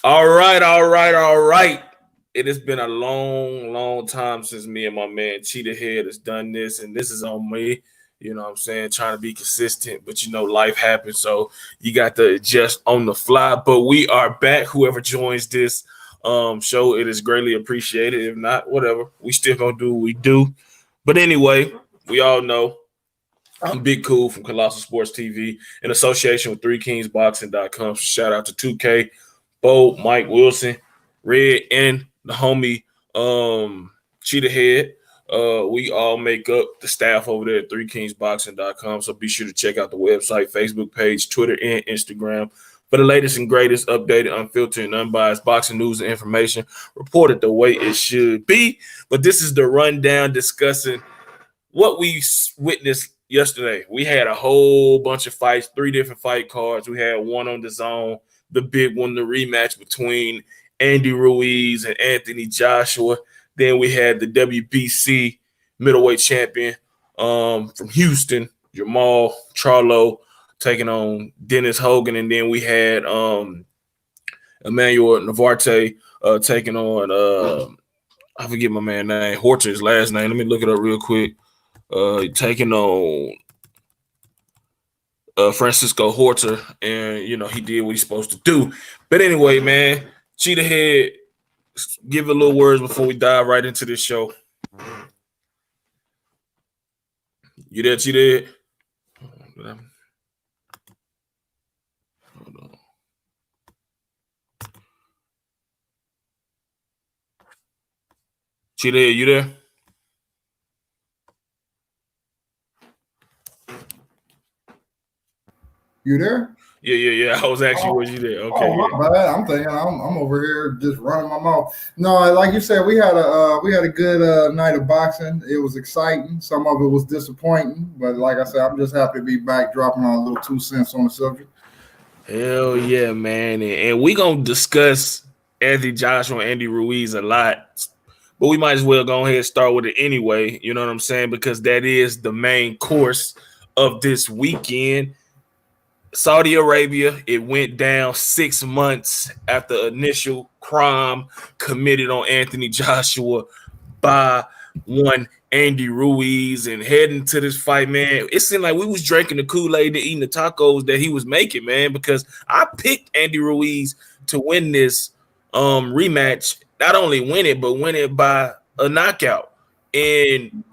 All right. It has been a long time since me and my man Cheetah Head has done this, and this is on me. You know what I'm saying? Trying to be consistent, but life happens, so you got to adjust on the fly. But we are back. Whoever joins this show, it is greatly appreciated. If not, whatever. We still gonna do what we do. But anyway, we all know I'm Big Cool from Colossal Sports TV in association with 3kingsboxing.com. So shout out to 2K, Bo, Mike Wilson, Red, and the homie Cheetah Head. We all make up the staff over there at 3kingsboxing.com. So be sure to check out the website, Facebook page, Twitter, and Instagram for the latest and greatest updated, unfiltered, and unbiased boxing news and information reported the way it should be. But this is the rundown discussing what we witnessed yesterday. We had a whole bunch of fights, 3 different fight cards. We had one on the zone, the big one, the rematch between Andy Ruiz and Anthony Joshua. Then we had the WBC middleweight champion from Houston, Jermall Charlo, taking on Dennis Hogan. And then we had Emanuel Navarrete taking on, I forget my man's name, Horton's last name. Let me look it up real quick. Taking on Francisco Horta, and he did what he's supposed to do. But anyway, man, Cheetah Head, give a little words before we dive right into this show. You there, Cheetah Head? Hold on. Cheetah Head, you there? You there? Yeah. I was asking, was you there? Okay. Oh, my bad. I'm thinking I'm over here just running my mouth. No, like you said, we had a good night of boxing. It was exciting. Some of it was disappointing, but like I said, I'm just happy to be back, dropping on a little 2 cents on the subject. Hell yeah, man! And we gonna discuss Anthony Joshua and Andy Ruiz a lot, but we might as well go ahead and start with it anyway. You know what I'm saying? Because that is the main course of this weekend. Saudi Arabia, it went down 6 months after initial crime committed on Anthony Joshua by one Andy Ruiz. And heading to this fight, man, it seemed like we was drinking the Kool-Aid and eating the tacos that he was making, man, because I picked Andy Ruiz to win this rematch, not only win it, but win it by a knockout. And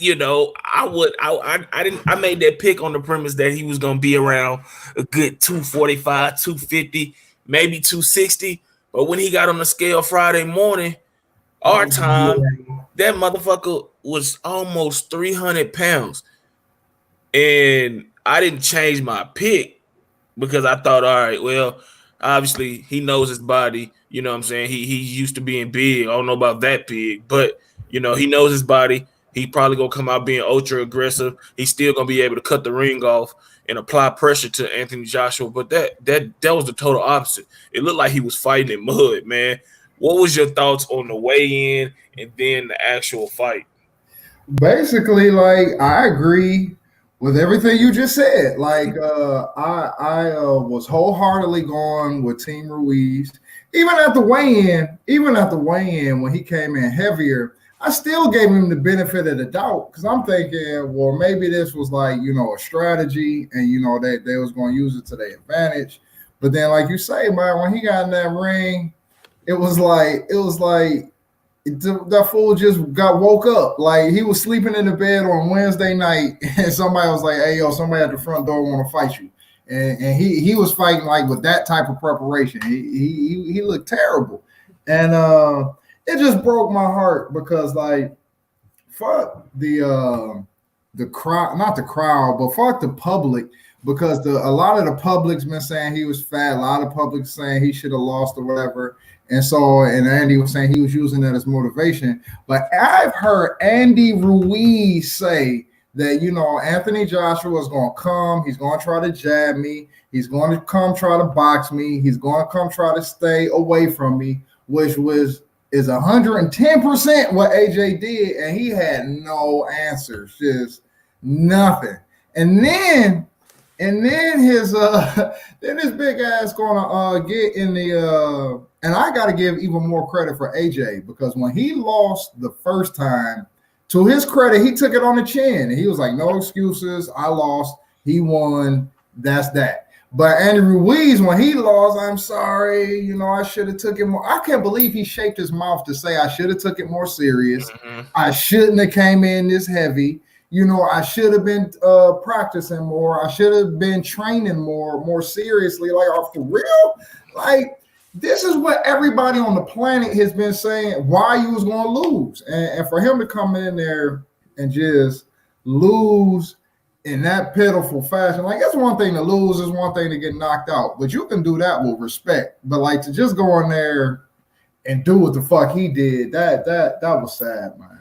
I made that pick on the premise that he was gonna be around a good 245, 250, maybe 260. But when he got on the scale Friday morning, our time, that motherfucker was almost 300 pounds. And I didn't change my pick because I thought, all right, well, obviously he knows his body. You know what I'm saying? He used to being big. I don't know about that big, but he knows his body. He probably gonna come out being ultra aggressive. He's still gonna be able to cut the ring off and apply pressure to Anthony Joshua. But that was the total opposite. It looked like he was fighting in mud, man. What was your thoughts on the weigh-in and then the actual fight? Basically, like, I agree with everything you just said. Like, I was wholeheartedly going with Team Ruiz. Even at the weigh-in, when he came in heavier, I still gave him the benefit of the doubt because I'm thinking, well, maybe this was like, a strategy and, they was going to use it to their advantage. But then, like you say, man, when he got in that ring, it was like that fool just woke up. Like, he was sleeping in the bed on Wednesday night and somebody was like, hey, yo, somebody at the front door want to fight you. And he was fighting like with that type of preparation. He looked terrible. And, it just broke my heart because, like, fuck the crowd, not the crowd, but fuck the public, because a lot of the public's been saying he was fat. A lot of public saying he should have lost or whatever. And Andy was saying he was using that as motivation. But I've heard Andy Ruiz say that, Anthony Joshua is going to come. He's going to try to jab me. He's going to come try to box me. He's going to come try to stay away from me, which is 110% what AJ did, and he had no answers, just nothing. And then And then then his big ass gonna get in the and I gotta give even more credit for AJ because when he lost the first time, to his credit, he took it on the chin. He was like, no excuses. I lost. He won. That's that. But Andy Ruiz, when he lost, I'm sorry. You know, I should have took it more. I can't believe he shaped his mouth to say I should have took it more serious. Mm-hmm. I shouldn't have came in this heavy. You know, I should have been practicing more. I should have been training more seriously. Like, for real? Like, this is what everybody on the planet has been saying why you was going to lose. And for him to come in there and just lose in that pitiful fashion, like, that's one thing to lose, is one thing to get knocked out. But you can do that with respect. But, like, to just go in there and do what the fuck he did, that was sad, man.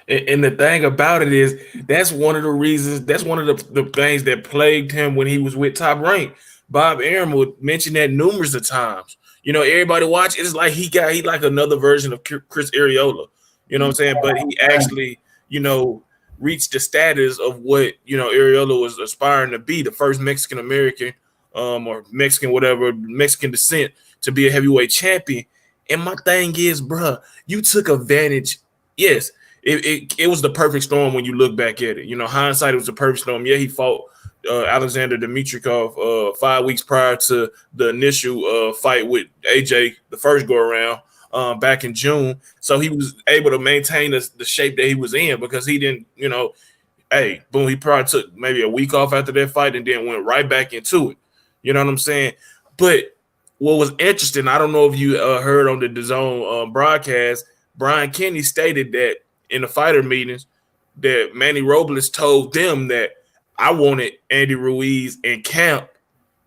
And the thing about it is, that's one of the reasons, that's one of the things that plagued him when he was with Top Rank. Bob Arum would mention that numerous of times. You know, everybody watch, it's like he like another version of Chris Arreola. You know what I'm saying? But he actually, you know, reached the status of what, you know, Arreola was aspiring to be, the first Mexican American or Mexican, whatever, Mexican descent to be a heavyweight champion. And my thing is, bruh, you took advantage. Yes, it was the perfect storm when you look back at it. You know, hindsight, it was the perfect storm. Yeah, he fought Alexander Dimitrikov 5 weeks prior to the initial fight with AJ, the first go around back in June. So he was able to maintain the shape that he was in because he didn't, you know, hey, boom, he probably took maybe a week off after that fight and then went right back into it. You know what I'm saying? But what was interesting, I don't know if you heard on the DAZN broadcast, Brian Kenny stated that in the fighter meetings that Manny Robles told them that I wanted Andy Ruiz in camp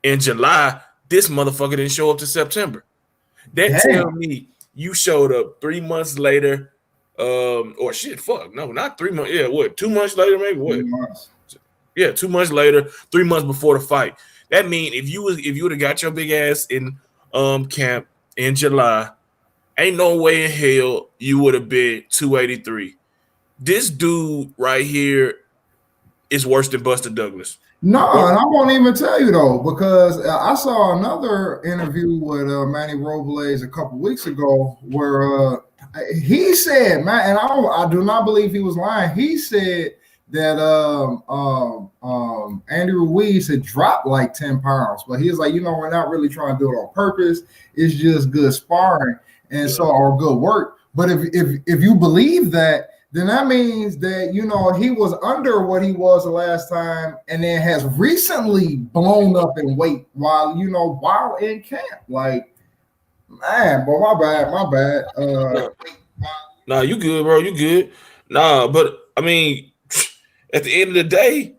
in July. This motherfucker didn't show up to September. That tells me you showed up 3 months later. Or shit, fuck. No, not 3 months. Yeah, what? 2 months later, maybe? What? 2 months. Yeah, 2 months later, 3 months before the fight. That means if you would have got your big ass in camp in July, ain't no way in hell you would have been 283. This dude right here is worse than Buster Douglas. No, and I won't even tell you though, because I saw another interview with Manny Robles a couple weeks ago where he said, man, and I do not believe he was lying. He said that Andy Ruiz had dropped like 10 pounds, but he was like, you know, we're not really trying to do it on purpose. It's just good sparring and so or good work. But if you believe that, then that means that, you know, he was under what he was the last time and then has recently blown up in weight while in camp. Like, man, boy, my bad. Nah, you good, bro. You good. Nah, but I mean, at the end of the day,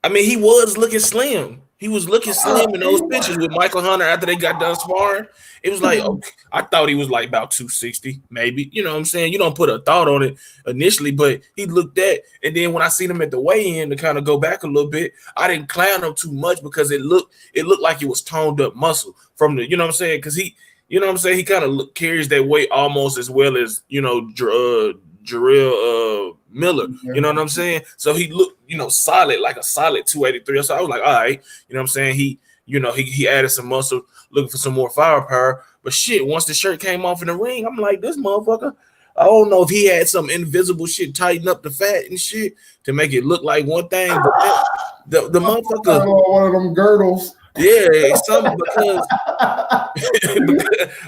I mean, he was looking slim. He was looking slim in those pictures with Michael Hunter after they got done sparring. It was like, okay, I thought he was like about 260, maybe. You know what I'm saying? You don't put a thought on it initially, but he looked at, and then when I seen him at the weigh-in to kind of go back a little bit, I didn't clown him too much because it looked like it was toned up muscle from the, you know what I'm saying? Because he, you know what I'm saying? He kind of carries that weight almost as well as, you know, Jarrell Miller, you know what I'm saying? So he looked, you know, solid, like a solid 283. So I was like, all right, you know what I'm saying? He, you know, he added some muscle, looking for some more firepower. But shit, once the shirt came off in the ring, I'm like, this motherfucker, I don't know if he had some invisible shit tighten up the fat and shit to make it look like one thing, but the motherfucker, one of them girdles. Yeah, something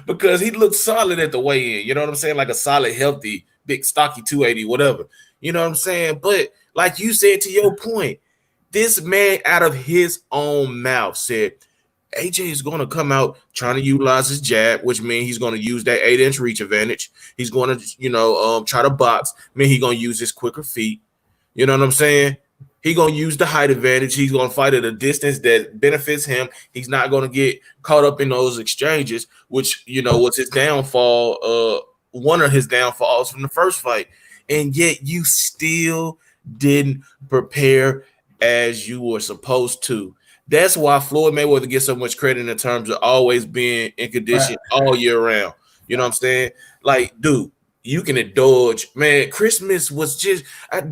because he looked solid at the weigh-in. You know what I'm saying? Like a solid, healthy, big, stocky 280, whatever. You know what I'm saying? But like you said, to your point, this man out of his own mouth said, AJ is going to come out trying to utilize his jab, which means he's going to use that 8-inch reach advantage. He's going to, you know, try to box. He's going to use his quicker feet. You know what I'm saying? He's going to use the height advantage. He's going to fight at a distance that benefits him. He's not going to get caught up in those exchanges, which, you know, was his downfall, one of his downfalls from the first fight. And yet you still didn't prepare as you were supposed to. That's why Floyd Mayweather gets so much credit in terms of always being in condition all year round. You know what I'm saying? Like, dude, you can indulge, man. Christmas was just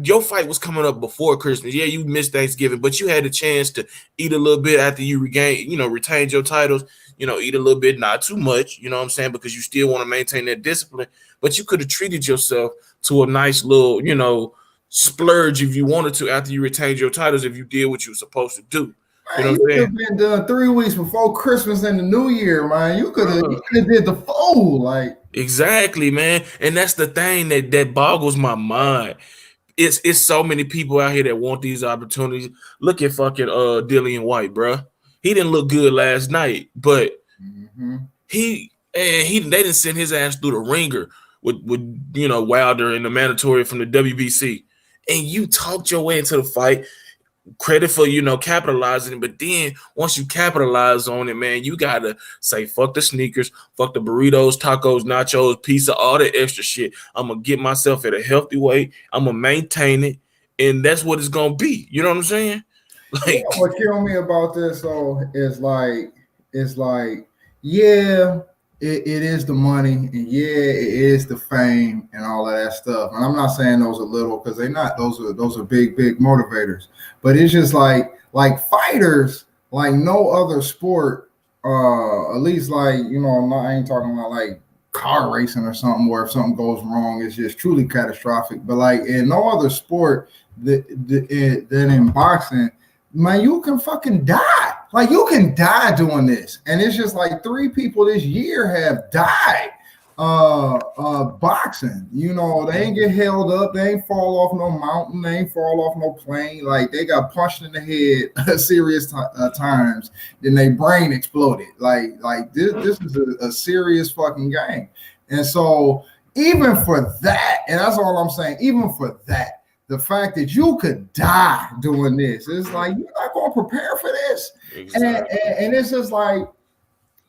your fight was coming up before Christmas. Yeah, you missed Thanksgiving, but you had a chance to eat a little bit after you retained your titles. Eat a little bit, not too much. You know what I'm saying? Because you still want to maintain that discipline. But you could have treated yourself to a nice little, splurge if you wanted to after you retained your titles. If you did what you were supposed to do. You know what I'm saying? Have been done 3 weeks before Christmas and the New Year, man. You could have did the full, like. Exactly, man. And that's the thing that boggles my mind. It's so many people out here that want these opportunities. Look at fucking Dillian White, bro. He didn't look good last night, but they didn't send his ass through the ringer with Wilder and the mandatory from the WBC. And you talked your way into the fight. Credit for capitalizing, but then once you capitalize on it, man, you gotta say fuck the sneakers, fuck the burritos, tacos, nachos, pizza, all that extra shit. I'm gonna get myself at a healthy weight. I'm gonna maintain it, and that's what it's gonna be. You know what I'm saying? Like, what killed me about this is yeah, it is the money, and yeah, it is the fame and all of that stuff. And I'm not saying those are little, because they're not. Those are big motivators. But it's just like fighters, like no other sport. At least I ain't talking about like car racing or something where if something goes wrong, it's just truly catastrophic. But like in no other sport than in boxing, man, you can fucking die. Like you can die doing this. And it's just like 3 people this year have died boxing. They ain't get held up, they ain't fall off no mountain, they ain't fall off no plane. Like they got punched in the head serious times, then their brain exploded. Like this is a serious fucking game. And so even for that, and that's all I'm saying, even for that, the fact that you could die doing this, it's like you're not going to prepare for this. Exactly. And it's just like,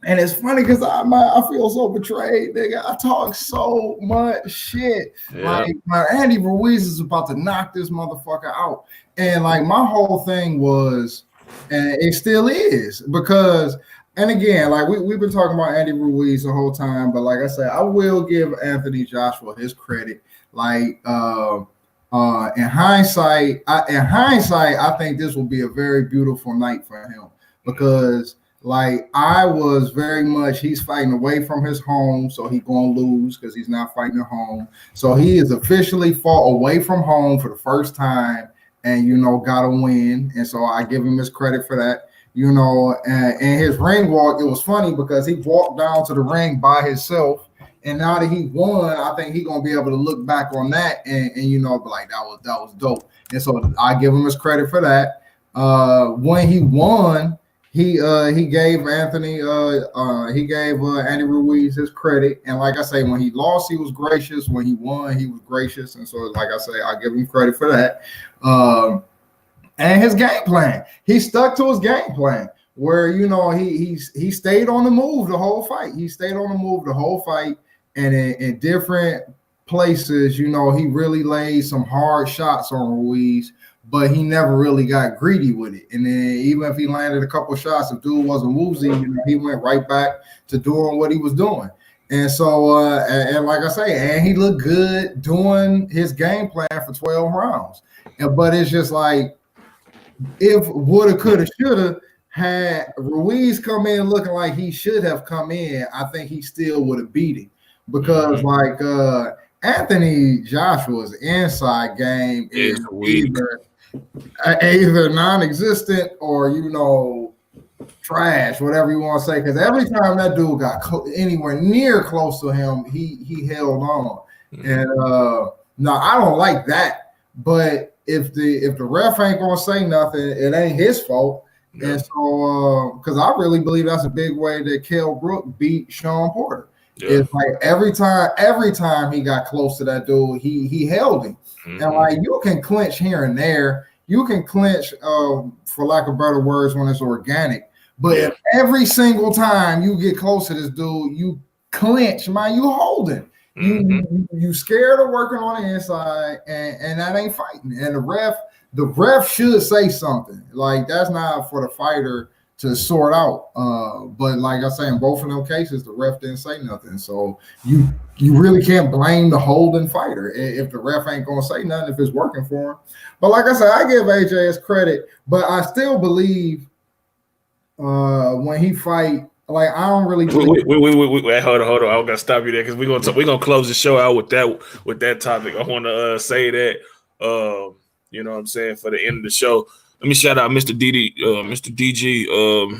and it's funny because I feel so betrayed, nigga. I talk so much shit. Yeah. Like my Andy Ruiz is about to knock this motherfucker out. And like my whole thing was, and it still is, because, and again, like we've been talking about Andy Ruiz the whole time, but like I said, I will give Anthony Joshua his credit. Like in hindsight, I think this will be a very beautiful night for him, because like I was very much, he's fighting away from his home, so he's gonna lose because he's not fighting at home. So he is officially fought away from home for the first time, and got to win. And so I give him his credit for that. And his ring walk, it was funny because he walked down to the ring by himself. And now that he won, I think he's gonna be able to look back on that and be like, that was dope. And so I give him his credit for that. When he won, he gave Andy Ruiz his credit. And like I say, when he lost, he was gracious. When he won, he was gracious. And so, like I say, I give him credit for that. And his game plan, he stuck to his game plan, where he stayed on the move the whole fight. He stayed on the move the whole fight. And in different places, he really laid some hard shots on Ruiz, but he never really got greedy with it. And then even if he landed a couple shots, if dude wasn't woozy, he went right back to doing what he was doing. And so, and like I say, and he looked good doing his game plan for 12 rounds. But it's just like, if woulda, coulda, shoulda, had Ruiz come in looking like he should have come in, I think he still would have beat him. Because like Anthony Joshua's inside game is either non-existent or trash, whatever you want to say. Because every time that dude got anywhere near close to him, he held on. And no, I don't like that. But if the ref ain't gonna say nothing, it ain't his fault. Yeah. And so, because I really believe that's a big way that Kell Brook beat Sean Porter. Yeah. It's like every time he got close to that dude, he held him. Mm-hmm. And like you can clinch here and there, you can clinch, for lack of better words, when it's organic. But if every single time you get close to this dude, you clinch, man, you holding. Mm-hmm. You scared of working on the inside, and that ain't fighting. And the ref should say something. Like that's not for the fighter to sort out. But like I say, in both of them cases, the ref didn't say nothing. So you really can't blame the holding fighter if the ref ain't gonna say nothing if it's working for him. But like I said, I give AJ his credit, but I still believe when he fight, like I don't really. Wait, hold on. I'm gonna stop you there because we're gonna close the show out with that topic. I want to say that, you know what I'm saying, for the end of the show. Let me shout out Mr. DG,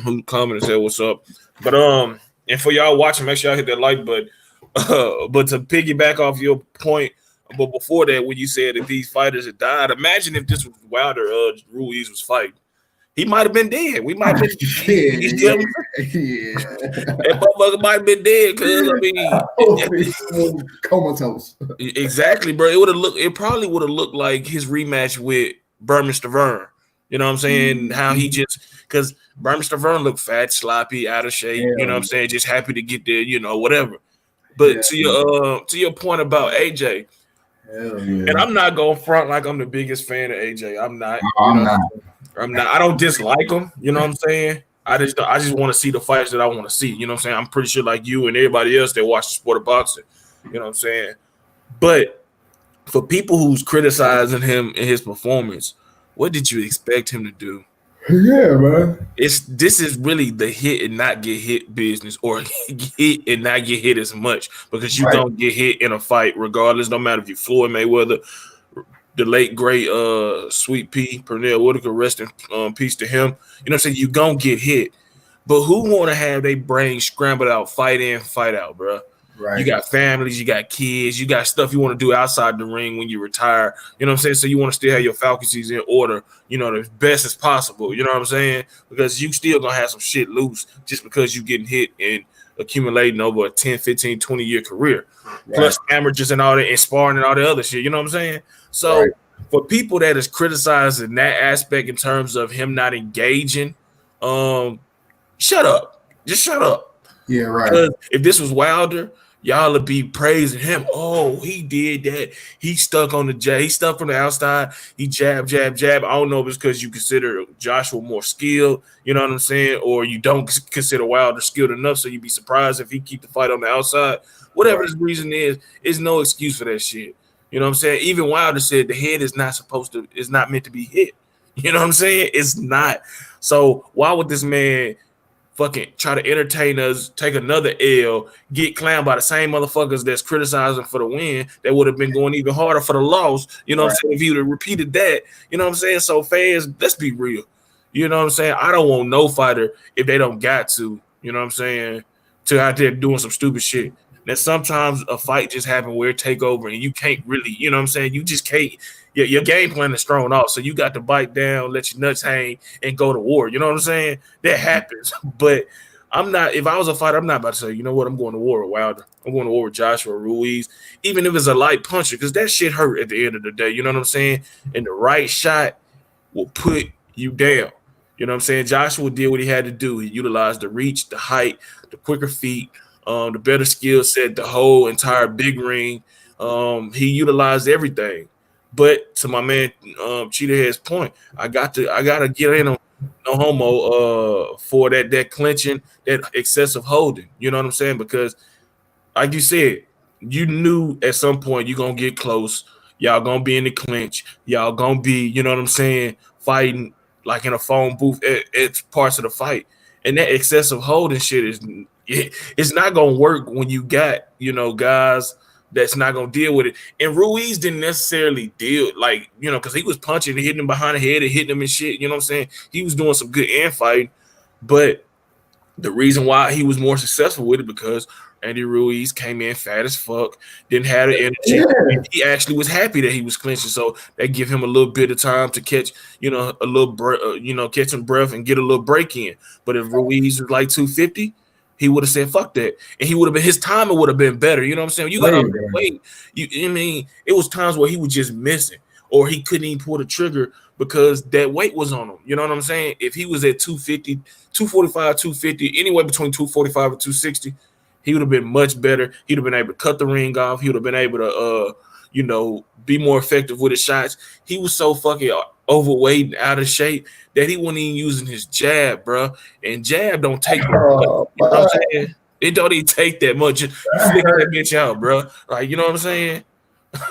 who commented and said what's up. But and for y'all watching, make sure y'all hit that like button. But to piggyback off your point, but before that, when you said that these fighters had died, imagine if this was Wilder, Ruiz was fighting. He might have been dead. We might have been yeah. That motherfucker might have been dead because I mean comatose. Exactly, bro. It probably would have looked like his rematch with Berman Stavern. You know what I'm saying? How he just because Berman Stavern looked fat, sloppy, out of shape. You know what I'm saying? Just happy to get there, you know, whatever. But to your point about AJ, and I'm not going front like I'm the biggest fan of AJ. I'm not. I'm not. I don't dislike him. You know what I'm saying? I just want to see the fights that I want to see. You know what I'm saying? I'm pretty sure like you and everybody else that watch the sport of boxing. You know what I'm saying? But for people who's criticizing him and his performance, what did you expect him to do? Yeah, man. This is really the hit and not get hit business, or hit and not get hit as much, because you don't get hit in a fight regardless. No matter if you're Floyd Mayweather, the late great Sweet Pea Pernell Whitaker, rest in peace to him. You know what I'm saying? You gonna get hit, but who want to have their brain scrambled out, fight in, fight out, bro? Right. You got families, you got kids, you got stuff you want to do outside the ring when you retire. You know what I'm saying? So you want to still have your faculties in order, you know, the best as possible. You know what I'm saying? Because you still going to have some shit loose just because you getting hit and accumulating over a 10, 15, 20-year career. Right. Plus amateurs and all that, and sparring and all the other shit. You know what I'm saying? So for people that is criticizing that aspect in terms of him not engaging, shut up. Just shut up. Yeah, right. Because if this was Wilder, y'all would be praising him. Oh, he did that. He stuck on the jab. He stuck from the outside. He jab. I don't know if it's because you consider Joshua more skilled, you know what I'm saying, or you don't consider Wilder skilled enough, so you'd be surprised if he keep the fight on the outside. Whatever his reason is no excuse for that shit. You know what I'm saying? Even Wilder said the head is not meant to be hit. You know what I'm saying? It's not. So why would this man fucking try to entertain us, take another L, get clowned by the same motherfuckers that's criticizing for the win that would have been going even harder for the loss? You know what I'm saying? If he would have repeated that, you know what I'm saying? So fans, let's be real. You know what I'm saying? I don't want no fighter if they don't got to, you know what I'm saying, to out there doing some stupid shit. That sometimes a fight just happen where it take over and you can't really, you know what I'm saying? You just can't. Your game plan is thrown off, so you got to bite down, let your nuts hang, and go to war. You know what I'm saying? That happens. But I'm not. If I was a fighter, I'm not about to say, you know what? I'm going to war with Wilder. I'm going to war with Joshua Ruiz, even if it's a light puncher, because that shit hurt at the end of the day. You know what I'm saying? And the right shot will put you down. You know what I'm saying? Joshua did what he had to do. He utilized the reach, the height, the quicker feet, the better skill set, the whole entire big ring. He utilized everything. But to my man Cheetahhead's point, I gotta get in on no homo for that clinching, that excessive holding. You know what I'm saying? Because like you said, you knew at some point you're gonna get close, y'all gonna be in the clinch, y'all gonna be, you know what I'm saying, fighting like in a phone booth at parts of the fight. And that excessive holding shit it's not gonna work when you got, you know, guys that's not going to deal with it. And Ruiz didn't necessarily deal, like, you know, because he was punching and hitting him behind the head and hitting him and shit. You know what I'm saying? He was doing some good end fighting. But the reason why he was more successful with it because Andy Ruiz came in fat as fuck, didn't have the energy. Yeah. He actually was happy that he was clinching. So they give him a little bit of time to catch, you know, a little, catch some breath and get a little break in. But if Ruiz was like 250, he would have said, fuck that. And he would have been, his timing would have been better. You know what I'm saying? You got to wait. I mean, it was times where he was just missing or he couldn't even pull the trigger because that weight was on him. You know what I'm saying? If he was at 250, 245, 250, anywhere between 245 and 260, he would have been much better. He'd have been able to cut the ring off. He would have been able to, be more effective with his shots. He was so fucking overweight and out of shape that he wasn't even using his jab, bro. And jab don't take that much. Oh, You know what I'm saying? It don't even take that much. You flicking that bitch out, bro. Like, you know what I'm saying?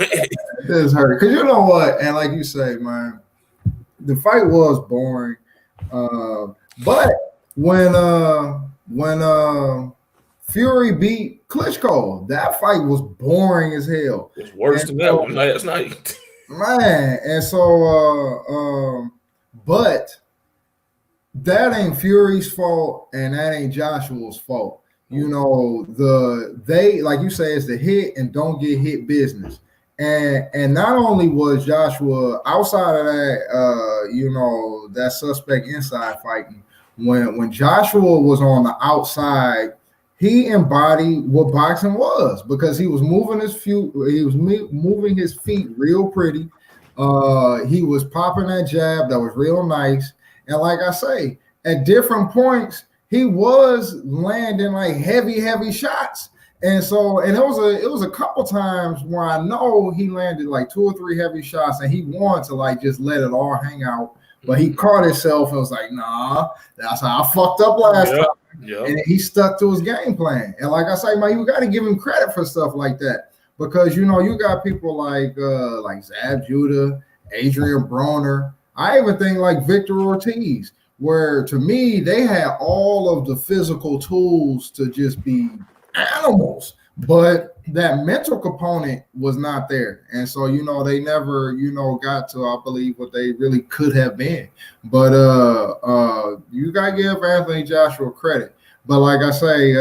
It does hurt. Because you know what? And like you say, man, the fight was boring. But when Fury beat Klitschko, that fight was boring as hell. It's worse than that one last night. Man, and so but that ain't Fury's fault and that ain't Joshua's fault. You know, they like you say, it's the hit and don't get hit business. And not only was Joshua outside of that, you know, that suspect inside fighting, when Joshua was on the outside, he embodied what boxing was because he was moving moving his feet real pretty. He was popping that jab that was real nice. And like I say, at different points, he was landing like heavy shots. And so, and it was a couple times where I know he landed like 2 or 3 heavy shots and he wanted to like just let it all hang out. But he caught himself and was like, nah, that's how I fucked up last time. Yep. And he stuck to his game plan. And like I say, man, you got to give him credit for stuff like that. Because, you know, you got people like Zab Judah, Adrian Broner. I even think like Victor Ortiz, where to me, they had all of the physical tools to just be animals. But that mental component was not there. And so, you know, they never, you know, got to, I believe, what they really could have been. But you got to give Anthony Joshua credit. But like I say,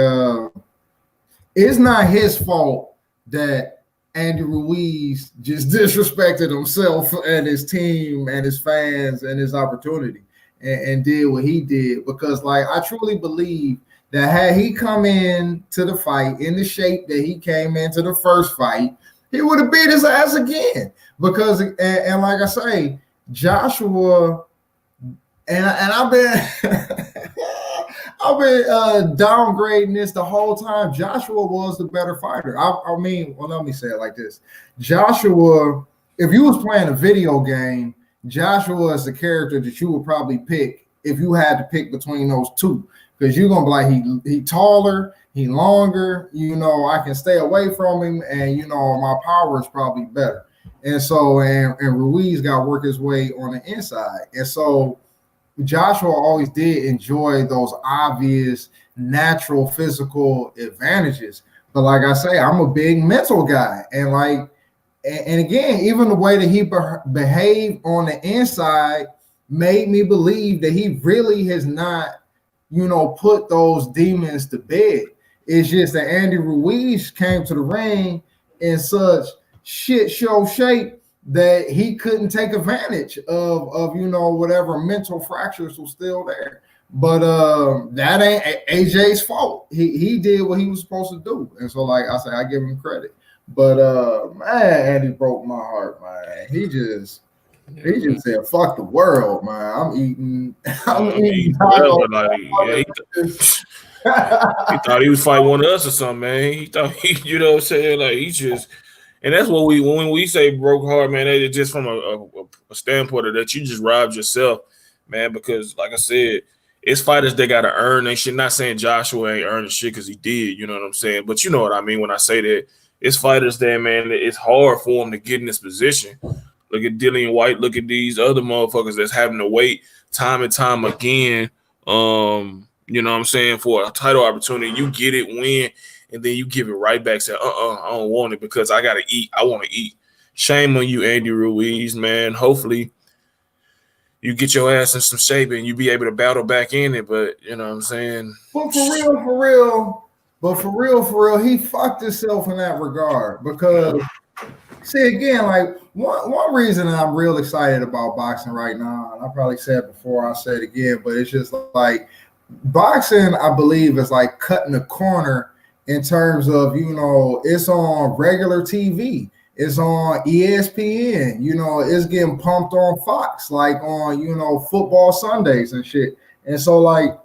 it's not his fault that Andy Ruiz just disrespected himself and his team and his fans and his opportunity and did what he did. Because, like, I truly believe that had he come in to the fight in the shape that he came into the first fight, he would have beat his ass again. Because, and like I say, Joshua, and I've been I've been downgrading this the whole time. Joshua was the better fighter. I mean, well, let me say it like this. Joshua, if you was playing a video game, Joshua is the character that you would probably pick if you had to pick between those two. Because you're going to be like, he taller, he longer, you know, I can stay away from him, and, you know, my power is probably better. And so, and Ruiz got to work his way on the inside. And so Joshua always did enjoy those obvious natural physical advantages. But like I say, I'm a big mental guy. And like, and again, even the way that he behaved on the inside made me believe that he really has not, you know, put those demons to bed. It's just that Andy Ruiz came to the ring in such shit show shape that he couldn't take advantage of you know, whatever mental fractures were still there. But that ain't AJ's fault. He did what he was supposed to do. And so, like I say, I give him credit. But man, Andy broke my heart, man. He just said, "Fuck the world, man. I'm eating." He thought he was fighting one of us or something, man. He thought you know what I'm saying? Like, he just, and that's what when we say broke heart, man, it's just from a standpoint of that you just robbed yourself, man. Because like I said, it's fighters that got to earn they shit. Not saying Joshua ain't earning shit because he did, you know what I'm saying? But you know what I mean when I say that. It's fighters that, man, it's hard for them to get in this position. Look at Dillian White. Look at these other motherfuckers that's having to wait time and time again. You know what I'm saying, for a title opportunity. You get it, win, and then you give it right back. Say, I don't want it because I gotta eat. I want to eat. Shame on you, Andy Ruiz, man. Hopefully you get your ass in some shape and you be able to battle back in it. But you know what I'm saying. But for real, he fucked himself in that regard because. See, again, like one reason I'm real excited about boxing right now, and I probably said it before, I'll say it again, but it's just like boxing, I believe, is like cutting the corner in terms of, you know, it's on regular TV. It's on ESPN. You know, it's getting pumped on Fox, like on, you know, football Sundays and shit. And so, like,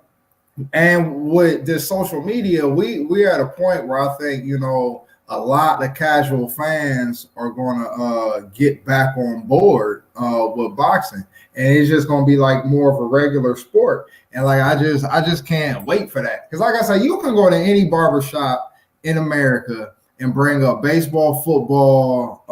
and with this social media, we're at a point where I think, you know, a lot of casual fans are going to get back on board with boxing, and it's just gonna be like more of a regular sport. And like I just can't wait for that, because like I said, you can go to any barbershop in America and bring up baseball, football,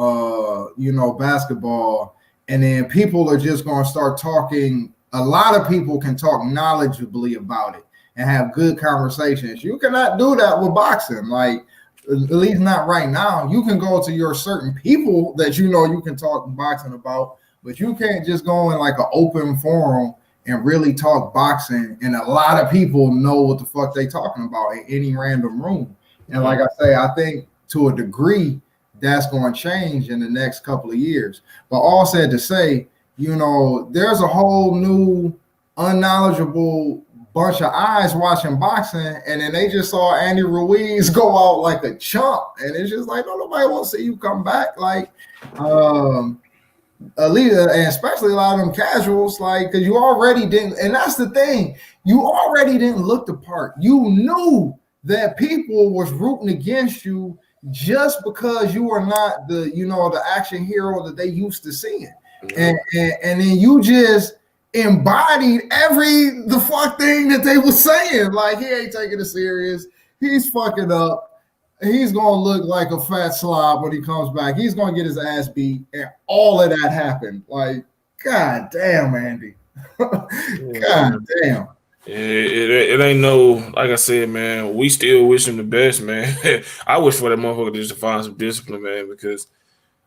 basketball, and then people are just gonna start talking. A lot of people can talk knowledgeably about it and have good conversations. You cannot do that with boxing, like at least not right now. You can go to your certain people that you can talk boxing about, but you can't just go in like an open forum and really talk boxing. And a lot of people know what the fuck they talking about in any random room. And like I say, I think to a degree that's going to change in the next couple of years. But all said to say, there's a whole new unknowledgeable bunch of eyes watching boxing, and then they just saw Andy Ruiz go out like a chump, and it's just like, no, nobody wants to see you come back. Like, at least, and especially a lot of them casuals, like, because you already didn't, and that's the thing, you already didn't look the part. You knew that people was rooting against you just because you are not the action hero that they used to seeing. And then you just embodied the fuck thing that they were saying. Like, he ain't taking it serious. He's fucking up. He's gonna look like a fat slob when he comes back. He's gonna get his ass beat, and all of that happened. Like, god damn, Andy. God damn. It ain't no, like I said, man, we still wish him the best, man. I wish for that motherfucker just to find some discipline, man, because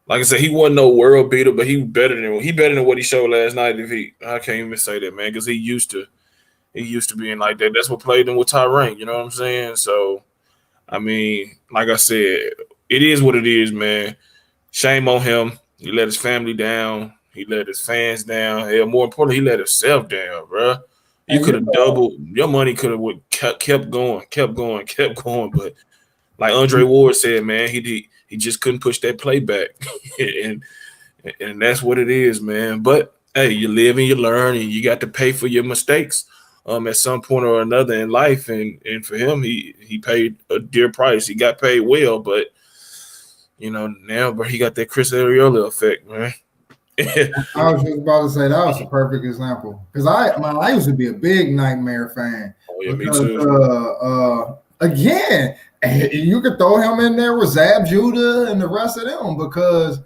like I said, he wasn't no world beater, but he better than what he showed last night. I can't even say that, man, because he used to being like that. That's what played him with Tyrank, you know what I'm saying? So, I mean, like I said, it is what it is, man. Shame on him. He let his family down. He let his fans down. Hell, more importantly, he let himself down, bro. You could have doubled. Your money could have kept going. But like Andre Ward said, man, he just couldn't push that play back. and that's what it is, man. But hey, you live and you learn, and you got to pay for your mistakes at some point or another in life. And for him, he paid a dear price. He got paid well, but now he got that Chris Arreola effect, man. I was just about to say that was a perfect example, because I used to be a big Nightmare fan. Oh yeah, because, me too. Again, you could throw him in there with Zab Judah and the rest of them, because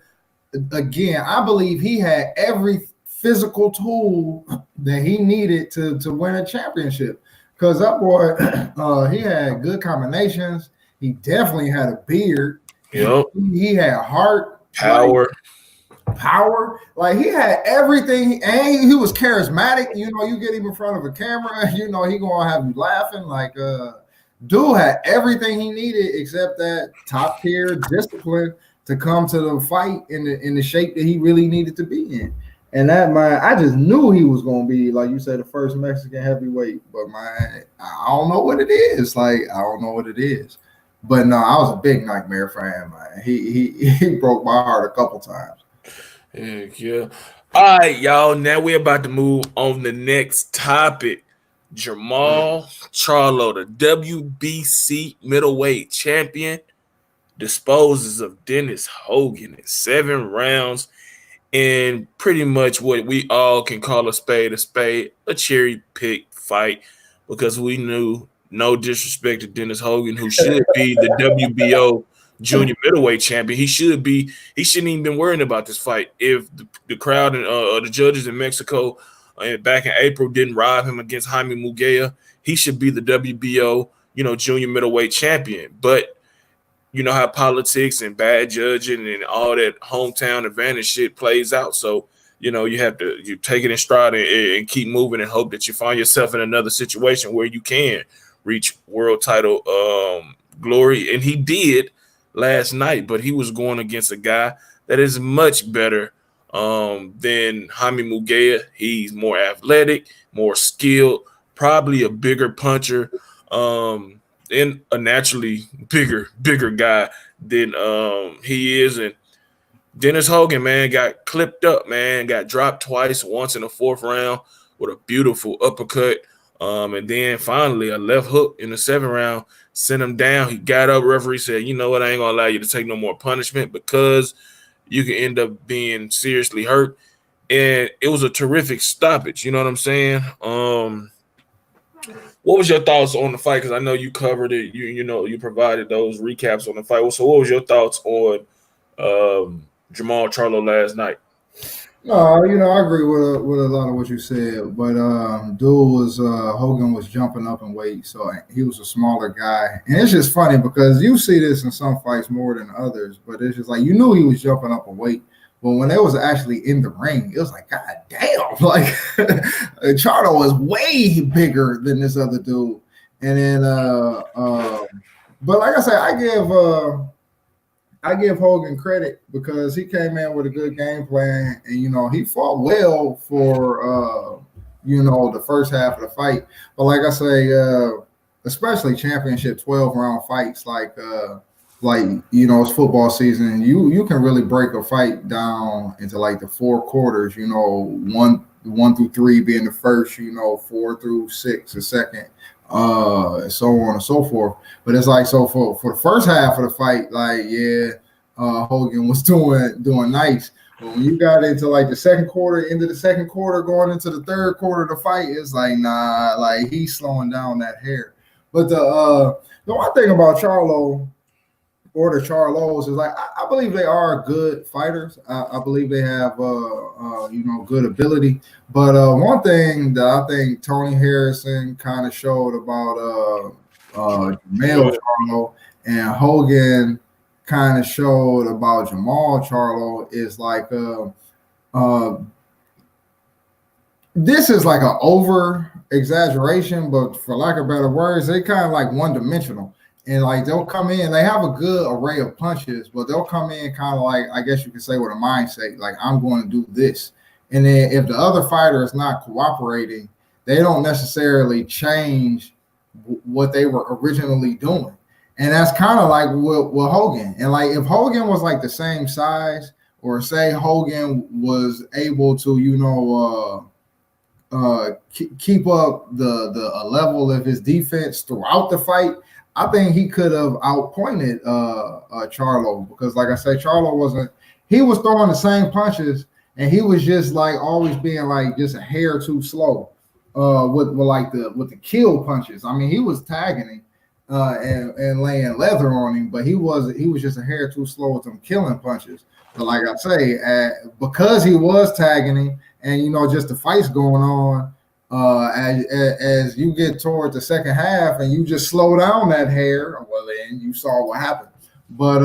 again, I believe he had every physical tool that he needed to win a championship. Because that boy, he had good combinations. He definitely had a beard. Yep. He had heart, power. Like, he had everything, and he was charismatic. You get him in front of a camera, he gonna have you laughing. Like, dude had everything he needed except that top tier discipline to come to the fight in the shape that he really needed to be in. And I just knew he was gonna be, like you said, the first Mexican heavyweight. But I don't know what it is. Like, I don't know what it is. But no, I was a big Nightmare fan, man. He broke my heart a couple times. Heck yeah. All right, y'all. Now we're about to move on to the next topic. Jermall Charlo, the WBC middleweight champion, disposes of Dennis Hogan in 7 rounds in pretty much what we all can call a spade, a cherry pick fight, because we knew, no disrespect to Dennis Hogan, who should be the WBO junior middleweight champion. He shouldn't even been worrying about this fight if the crowd and the judges in Mexico back in April didn't rob him against Jaime Munguia. He should be the WBO, junior middleweight champion. But you know how politics and bad judging and all that hometown advantage shit plays out. So, you take it in stride and keep moving and hope that you find yourself in another situation where you can reach world title glory. And he did last night, but he was going against a guy that is much better than Jaime Munguia. He's more athletic, more skilled, probably a bigger puncher, and a naturally bigger guy than he is. And Dennis Hogan, man, got clipped up, man, got dropped twice, once in the 4th round with a beautiful uppercut. And then finally a left hook in the 7th round sent him down. He got up. Referee said, you know what, I ain't gonna allow you to take no more punishment because you can end up being seriously hurt. and it was a terrific stoppage. You know what I'm saying? What was your thoughts on the fight? Because I know you covered it. You provided those recaps on the fight. So what was your thoughts on Jermall Charlo last night? No, I agree with a lot of what you said, but Hogan was jumping up in weight, so he was a smaller guy, and it's just funny because you see this in some fights more than others, but it's just like you knew he was jumping up in weight, but when it was actually in the ring, it was like, God damn, like Charlo is way bigger than this other dude, and then but like I said, I give Hogan credit because he came in with a good game plan, and he fought well for the first half of the fight. But like I say, especially championship 12-round fights, like it's football season. You can really break a fight down into like the 4 quarters. 1 through 3 being the first. 4 through 6 the second. So on and so forth. But it's like, so for the first half of the fight, like, Hogan was doing nice. But when you got into like the second quarter, going into the third quarter of the fight, it's like, nah, like he's slowing down that hair. But the one thing about Charlo or the Charlos is like, I believe they are good fighters. I believe they have good ability. But one thing that I think Tony Harrison kind of showed about Jermall Charlo and Hogan kind of showed about Jermall Charlo is like this is like an over exaggeration, but for lack of better words, they kind of like one-dimensional. And like they'll come in, they have a good array of punches, but they'll come in kind of like, I guess you could say, with a mindset, like, I'm going to do this. And then if the other fighter is not cooperating, they don't necessarily change what they were originally doing. And that's kind of like with Hogan. And like if Hogan was like the same size, or say Hogan was able to, keep up the level of his defense throughout the fight, I think he could have outpointed Charlo, because like I say, Charlo he was throwing the same punches, and he was just like always being like just a hair too slow with the kill punches. I mean, he was tagging him and laying leather on him, but he was just a hair too slow with them killing punches. But like I say, because he was tagging him, and just the fights going on, as you get toward the second half and you just slow down that hair, well, then you saw what happened. But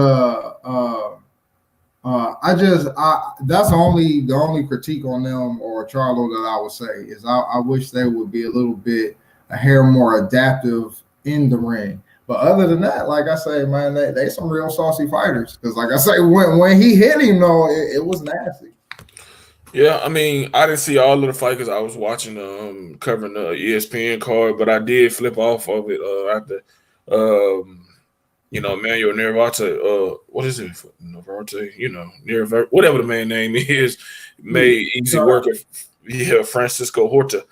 that's the only critique on them or Charlo that I would say is I wish they would be a hair more adaptive in the ring. But other than that, like I say, man, they some real saucy fighters. Because like I say, when he hit him, though, it was nasty. Yeah, I mean, I didn't see all of the fight because I was watching covering the ESPN card, but I did flip off of it after Emanuel Navarrete, what is it? Navarrete, whatever the man name is, made easy work of Francisco Horta.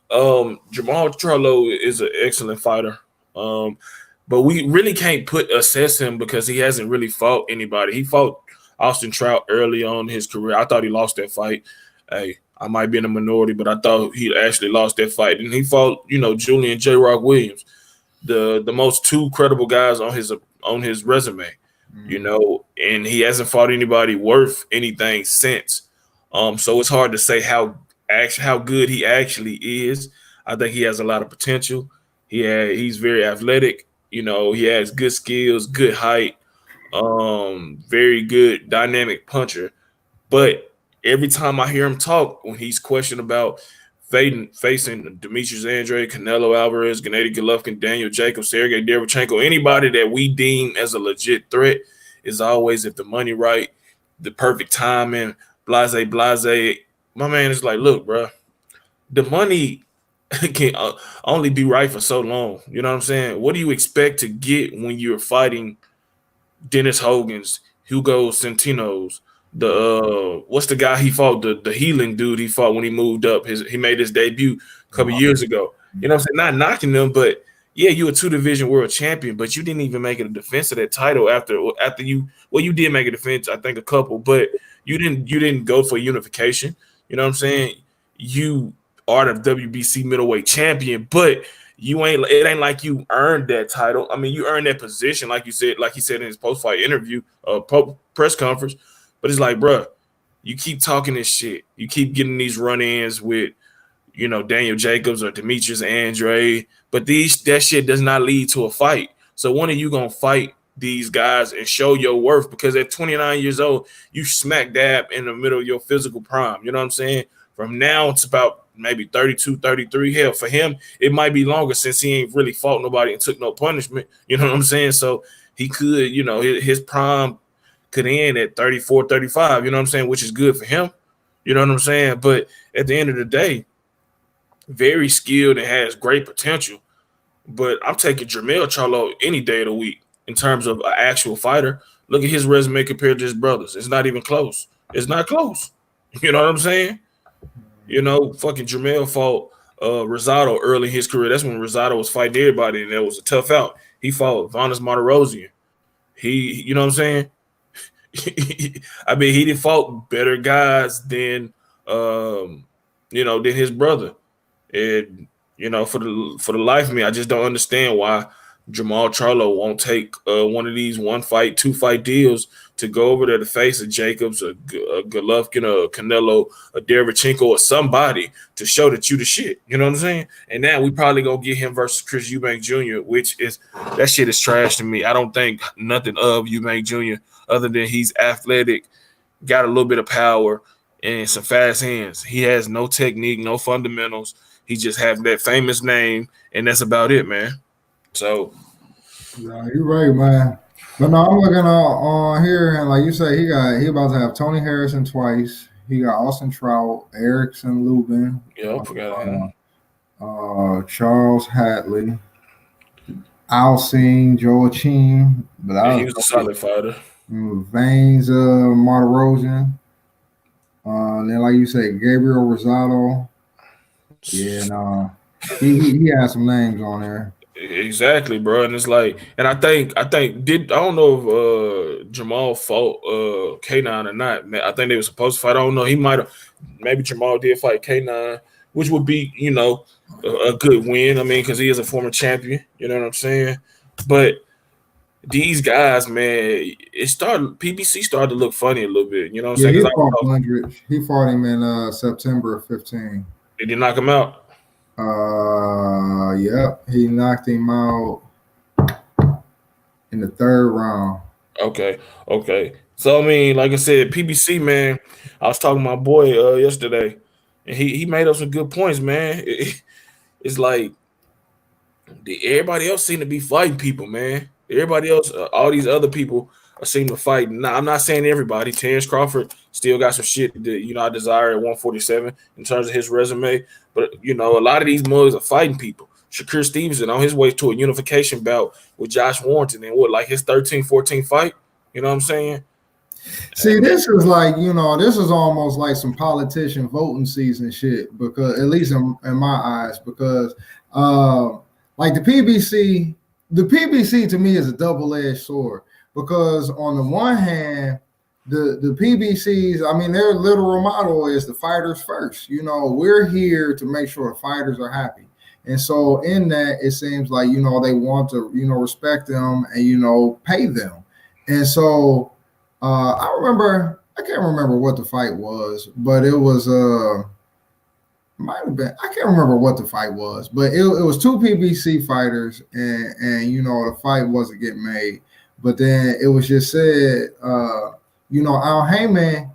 Jermall Charlo is an excellent fighter. But we really can't assess him because he hasn't really fought anybody. He fought Austin Trout early on in his career. I thought he lost that fight. Hey, I might be in a minority, but I thought he actually lost that fight. And he fought, Julian J. Rock Williams, the most 2 credible guys on his resume, and he hasn't fought anybody worth anything since. So it's hard to say how good he actually is. I think he has a lot of potential. He's very athletic. He has good skills, good height. Very good dynamic puncher. But every time I hear him talk, when he's questioned about facing Demetrius Andrade, Canelo Alvarez, Gennady Golovkin, Daniel Jacobs, Sergey Derevchenko, anybody that we deem as a legit threat, is always, if the money right, the perfect timing, blase. My man is like, look, bro, the money can only be right for so long. You know what I'm saying? What do you expect to get when you're fighting Dennis Hogan's, Hugo Centino's, what's the guy he fought, the healing dude he fought when he moved up, he made his debut a couple years ago. You know what I'm saying? Not knocking them, but yeah, you a 2-division world champion, but you didn't even make it a defense of that title after you did make a defense, I think a couple, but you didn't go for unification. You know what I'm saying? You are the WBC middleweight champion, but it ain't like you earned that title. I mean, you earned that position, like he said in his post-fight interview, press conference. But it's like, bro, you keep talking this shit. You keep getting these run-ins with, Daniel Jacobs or Demetrius Andre, but that shit does not lead to a fight. So when are you gonna fight these guys and show your worth? Because at 29 years old, you smack dab in the middle of your physical prime. You know what I'm saying? From now, it's about maybe 32, 33. Hell, for him, it might be longer since he ain't really fought nobody and took no punishment. You know what I'm saying? So he could, his prime could end at 34, 35, you know what I'm saying? Which is good for him. You know what I'm saying? But at the end of the day, very skilled and has great potential. But I'm taking Jermall Charlo any day of the week in terms of an actual fighter. Look at his resume compared to his brothers. It's not even close. It's not close. You know what I'm saying? Fucking Jermall fought Rosado early in his career. That's when Rosado was fighting everybody, and that was a tough out. He fought Vanes Martirosyan. You know what I'm saying? I mean, he did fought better guys than than his brother. And for the life of me, I just don't understand why Jermall Charlo won't take one of these 1-fight, 2-fight deals to go over there to face a Jacobs, a Golovkin, a Canelo, a Derevchenko, or somebody to show that you the shit. You know what I'm saying? And now we probably gonna get him versus Chris Eubank Jr., which is that shit is trash to me. I don't think nothing of Eubank Jr. other than he's athletic, got a little bit of power, and some fast hands. He has no technique, no fundamentals. He just has that famous name, and that's about it, man. So, yeah, you're right, man. But no, I'm looking on here, and like you say, he about to have Tony Harrison twice. He got Austin Trout, Erickson Lubin. Yeah, I forgot him. Charles Hatley, Alcine Joachim, but he was a solid fighter. Vanes Martirosyan. Then, like you say, Gabriel Rosado. Yeah, no, he has some names on there. Exactly, bro. And it's like, and I don't know if Jermall fought K9 or not. Man, I think they were supposed to fight. I don't know. He might have. Maybe Jermall did fight K9, which would be a good win. I mean, because he is a former champion. You know what I'm saying? But these guys, man, PBC started to look funny a little bit. You know what I'm saying? He fought him in September of 15. Did he knock him out? Yep. He knocked him out in the 3rd round. Okay. So, I mean, like I said, PBC, man, I was talking to my boy yesterday, and he made up some good points, man. It's like everybody else seem to be fighting people, man. Everybody else, all these other people seem to fight. Now, I'm not saying everybody. Terrence Crawford still got some shit that, I desire at 147 in terms of his resume. But, a lot of these mugs are fighting people. Shakur Stevenson on his way to a unification bout with Josh Warrington and his 13-14 fight? You know what I'm saying? See, this is like, this is almost like some politician voting season shit, because at least in my eyes, because like the PBC to me is a double-edged sword, because on the one hand, the PBCs, I mean, their literal motto is the fighters first. We're here to make sure the fighters are happy. And so in that, it seems like, they want to, respect them and, pay them. And so I can't remember what the fight was, but it was, might have been, I can't remember what the fight was, but it was 2 PBC fighters and, the fight wasn't getting made. But then it was just said, Al Heyman,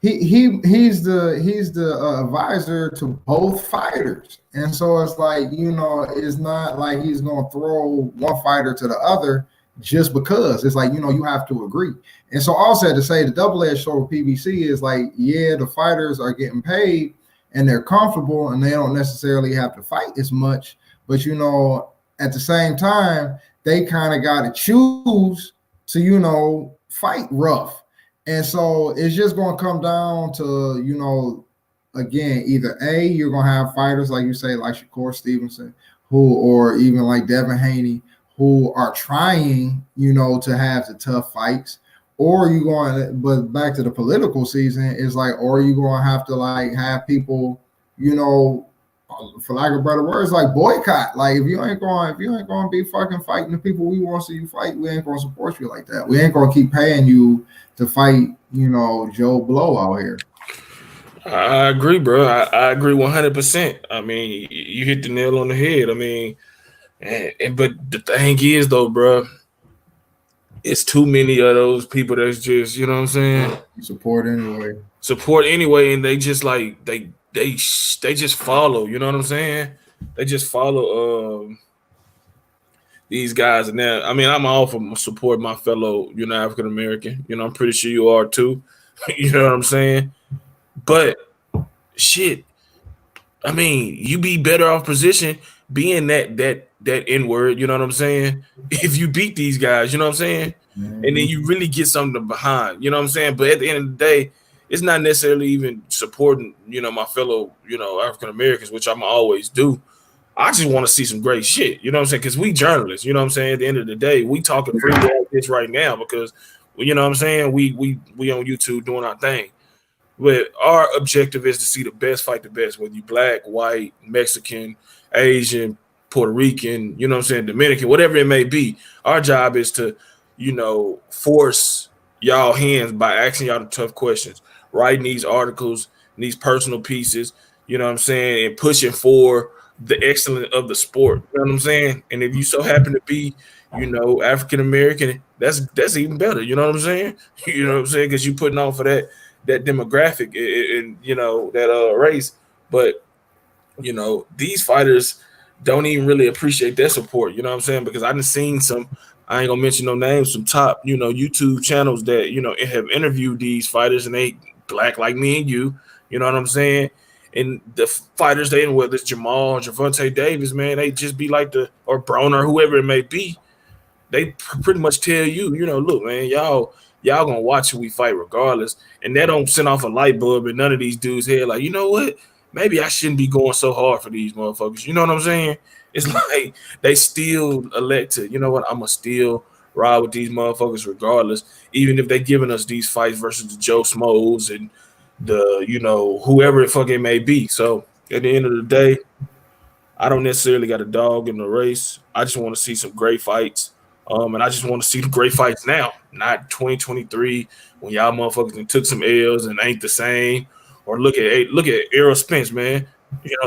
he's the advisor to both fighters, and so it's like it's not like he's gonna throw one fighter to the other just because. It's like you have to agree. And so also to say the double-edged sword of PBC is like, yeah, the fighters are getting paid and they're comfortable and they don't necessarily have to fight as much, but at the same time they kind of got to choose to fight rough. And so it's just going to come down to, again, either A, you're going to have fighters, like you say, like Shakur Stevenson, or even like Devin Haney, who are trying, to have the tough fights, or you going, but back to the political season, it's like, or you going to have to like have people, for lack of better words, like boycott. Like if you ain't going to be fucking fighting the people we want to see you fight, we ain't going to support you like that. We ain't going to keep paying you to fight, Joe Blow out here. I agree, bro. I agree 100%. I mean, you hit the nail on the head. I mean, but the thing is, though, bro, it's too many of those people that's just, you know what I'm saying? Support anyway, and they just like they just follow. You know what I'm saying? They just follow these guys. And now, I mean, I'm all for support my fellow, African American. I'm pretty sure you are too. You know what I'm saying? But shit, I mean, you be better off position being that N-word, you know what I'm saying? If you beat these guys, you know what I'm saying? Mm-hmm. And then you really get something behind, you know what I'm saying? But at the end of the day, it's not necessarily even supporting, my fellow, African Americans, which I'm always do. I just want to see some great shit, you know what I'm saying? Because we journalists, you know what I'm saying? At the end of the day, we talking free like this right now because, you know what I'm saying? We on YouTube doing our thing. But our objective is to see the best fight the best, whether you black, white, Mexican, Asian, Puerto Rican, you know what I'm saying, Dominican, whatever it may be. Our job is to, force y'all hands by asking y'all the tough questions, writing these articles, these personal pieces, you know what I'm saying, and pushing for the excellence of the sport. You know what I'm saying? And if you so happen to be, African American, that's even better. You know what I'm saying? You know what I'm saying? Because you putting on for that demographic and that race. But these fighters don't even really appreciate their support, you know what I'm saying? Because I done seen some, I ain't gonna mention no names, some top YouTube channels that have interviewed these fighters, and they black like me and you know what I'm saying? And the fighters, whether it's Jermall or Gervonta Davis, man, they just be like or Broner, whoever it may be, they pretty much tell you, look, man, y'all gonna watch who we fight regardless. And that don't send off a light bulb in none of these dudes' head. Like, you know what? Maybe I shouldn't be going so hard for these motherfuckers. You know what I'm saying? It's like they still elect to, you know what? I'm gonna still ride with these motherfuckers regardless, even if they giving us these fights versus the Joe Smos and the, whoever it fucking may be. So at the end of the day, I don't necessarily got a dog in the race. I just want to see some great fights. And I just want to see the great fights now, not 2023 when y'all motherfuckers took some L's and ain't the same. Or look at Errol Spence, man.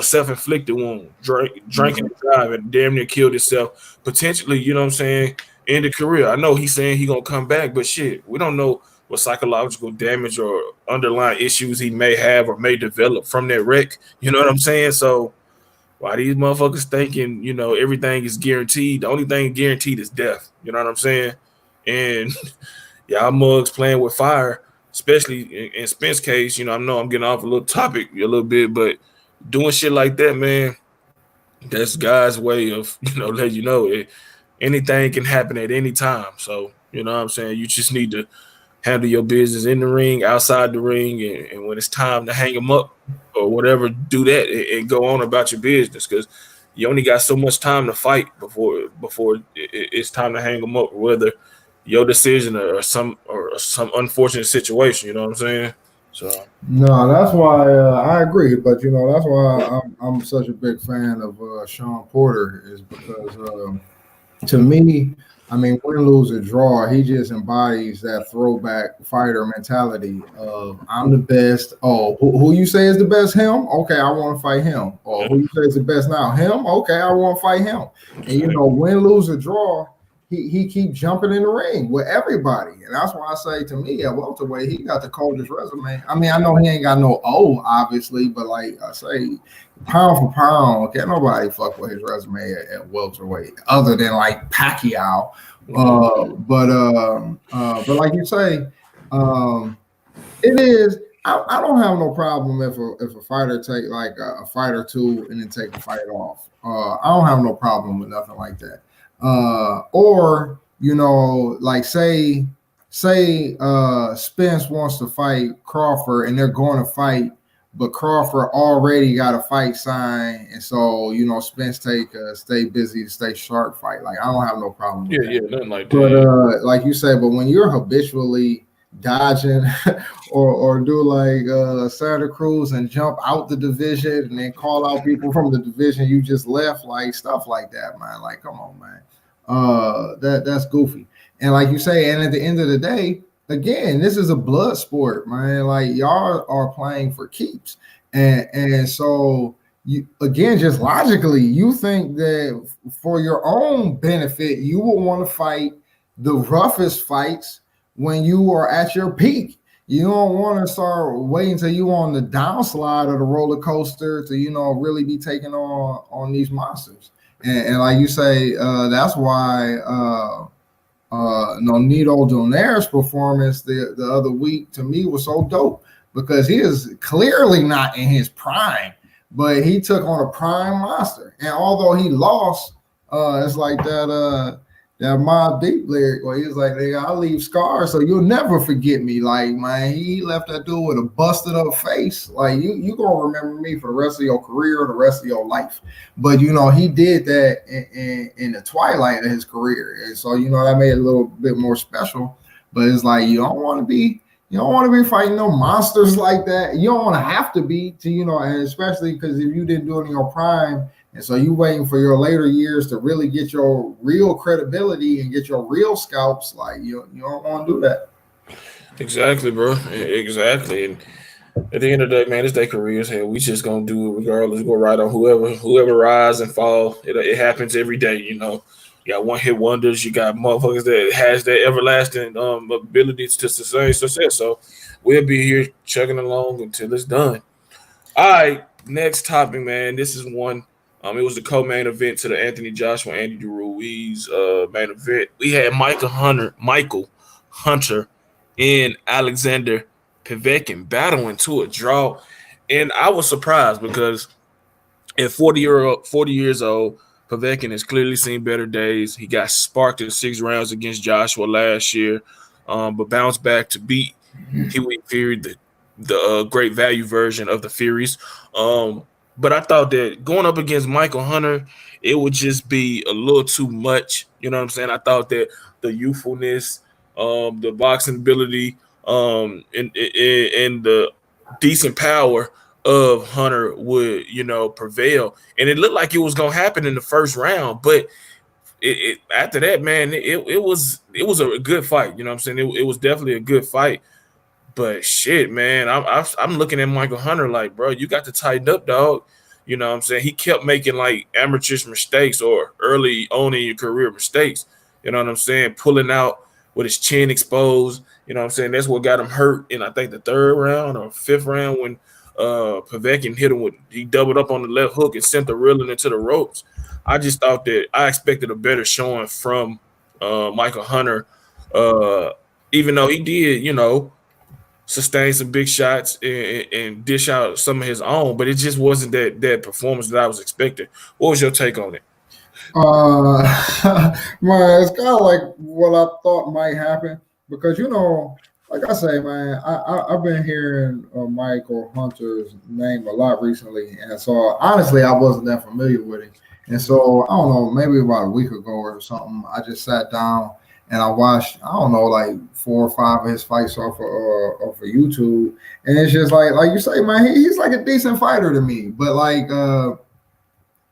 Self-inflicted wound, drinking and driving, damn near killed himself. Potentially, you know what I'm saying, end the career. I know he's saying he's gonna come back, but shit, we don't know what psychological damage or underlying issues he may have or may develop from that wreck. You know what I'm saying? So why these motherfuckers thinking, everything is guaranteed? The only thing guaranteed is death. You know what I'm saying? And y'all mugs playing with fire, especially in Spence's case. I know I'm getting off a little topic a little bit, but doing shit like that, man, that's God's way of, letting you know anything can happen at any time. So, you know what I'm saying? You just need to handle your business in the ring, outside the ring, and when it's time to hang them up or whatever, do that and go on about your business, because you only got so much time to fight before it's time to hang them up, whether your decision or some unfortunate situation. You know what I'm saying? So no, that's why I agree. But that's why I'm such a big fan of Sean Porter, is because to me, I mean, win, lose, or draw, he just embodies that throwback fighter mentality of I'm the best. Oh, who you say is the best? Him? Okay, I want to fight him. Or who you say is the best now? Him? Okay, I want to fight him. And win, lose, or draw, he keep jumping in the ring with everybody. And that's why I say, to me, at welterweight, he got the coldest resume. I mean, I know he ain't got no O, obviously, but like I say, pound for pound, can't nobody fuck with his resume at welterweight other than like Pacquiao. But like you say, it is. I don't have no problem if a fighter take like a fight or two and then take a fight off. I don't have no problem with nothing like that. Or like say Spence wants to fight Crawford and they're going to fight but Crawford already got a fight signed, and so Spence take a stay busy, stay sharp fight. Like, I don't have no problem with that. Yeah, nothing like But that. like you say, but when you're habitually dodging or do like Santa Cruz and jump out the division and then call out people from the division you just left, like stuff like that, man. Like, come on, man. That's goofy. And like you say, and at the end of the day, again, this is a blood sport, man. Like, y'all are playing for keeps. And so you, again, just logically, you think that for your own benefit, you will want to fight the roughest fights when you are at your peak. You don't want to start waiting until you on the downslide of the roller coaster to really be taking on these monsters. And like you say, that's why Nonito Donaire's performance the other week to me was so dope, because he is clearly not in his prime, but he took on a prime monster. And although he lost, it's like that Mobb Deep lyric where he was like, "Nigga, I'll leave scars so you'll never forget me." Like, man, he left that dude with a busted up face. Like, you gonna remember me for the rest of your career, the rest of your life. But he did that in the twilight of his career, and so that made it a little bit more special. But it's like, you don't want to be fighting no monsters like that. You don't want to have to be and especially because if you didn't do it in your prime. And so you waiting for your later years to really get your real credibility and get your real scalps. Like, you don't want to do that. Exactly, bro. Exactly. And at the end of the day, man, it's their careers. Hell, we just gonna do it regardless. Go right on whoever rise and fall. It happens every day. You got one hit wonders. You got motherfuckers that has that everlasting abilities to sustain success. So we'll be here chugging along until it's done. All right, next topic, man. This is one. It was the co-main event to the Anthony Joshua, Andy Ruiz main event. We had Michael Hunter and Alexander Povetkin battling to a draw. And I was surprised because at 40 years old, Povetkin has clearly seen better days. He got sparked in 6 rounds against Joshua last year, but bounced back to beat Heavyweight Fury, the great value version of the Furies. But I thought that going up against Michael Hunter, it would just be a little too much. You know what I'm saying? I thought that the youthfulness, the boxing ability, and the decent power of Hunter would, prevail. And it looked like it was going to happen in the first round. But after that, man, it was a good fight. You know what I'm saying? It was definitely a good fight. But shit, man, I'm looking at Michael Hunter like, bro, you got to tighten up, dog. You know what I'm saying? He kept making like amateurish mistakes or early on in your career mistakes. You know what I'm saying? Pulling out with his chin exposed. You know what I'm saying? That's what got him hurt in, I think, the 3rd round or 5th round when Povetkin hit him he doubled up on the left hook and sent the reeling into the ropes. I just thought that I expected a better showing from Michael Hunter, even though he did, sustain some big shots and dish out some of his own, but it just wasn't that performance that I was expecting. What was your take on it? Man, it's kind of like what I thought might happen because like I say, man, I've been hearing Michael Hunter's name a lot recently, and so honestly, I wasn't that familiar with him. And so I don't know, maybe about a week ago or something, I just sat down and I watched, I don't know, like 4 or 5 of his fights off of YouTube, and it's just like you say, man, he's like a decent fighter to me, but like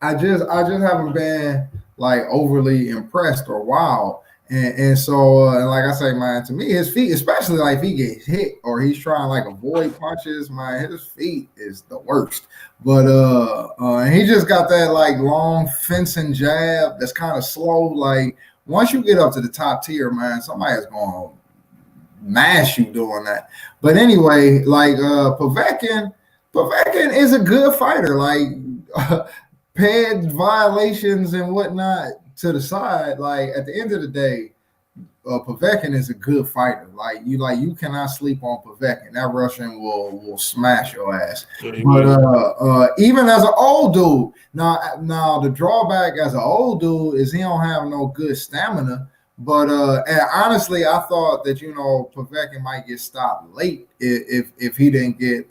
I just haven't been like overly impressed or wild. And so and like I say, man, to me, his feet, especially like if he gets hit or he's trying like avoid punches, man, his feet is the worst. But and he just got that like long fencing jab that's kind of slow. Like once you get up to the top tier, man, somebody's gonna mash you doing that. But anyway, like Povetkin is a good fighter. Like pad violations and whatnot to the side, like at the end of the day, Povetkin is a good fighter. You cannot sleep on Povetkin. That Russian will smash your ass. But even as an old dude, now the drawback as an old dude is he don't have no good stamina. But and honestly, I thought that Povetkin might get stopped late if he didn't get